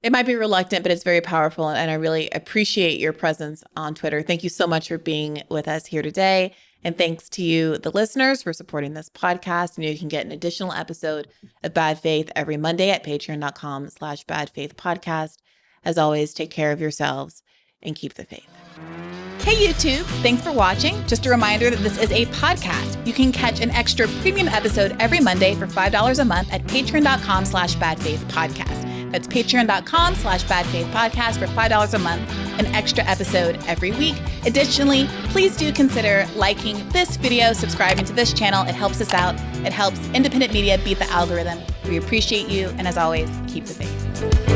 It might be reluctant, but it's very powerful. And I really appreciate your presence on Twitter. Thank you so much for being with us here today. And thanks to you, the listeners, for supporting this podcast. And you can get an additional episode of Bad Faith every Monday at patreon.com/badfaithpodcast. As always, take care of yourselves and keep the faith. Hey YouTube, thanks for watching. Just a reminder that this is a podcast. You can catch an extra premium episode every Monday for $5 a month at patreon.com/badfaithpodcast. That's patreon.com/badfaithpodcast for $5 a month, an extra episode every week. Additionally, please do consider liking this video, subscribing to this channel. It helps us out. It helps independent media beat the algorithm. We appreciate you. And as always, keep the faith.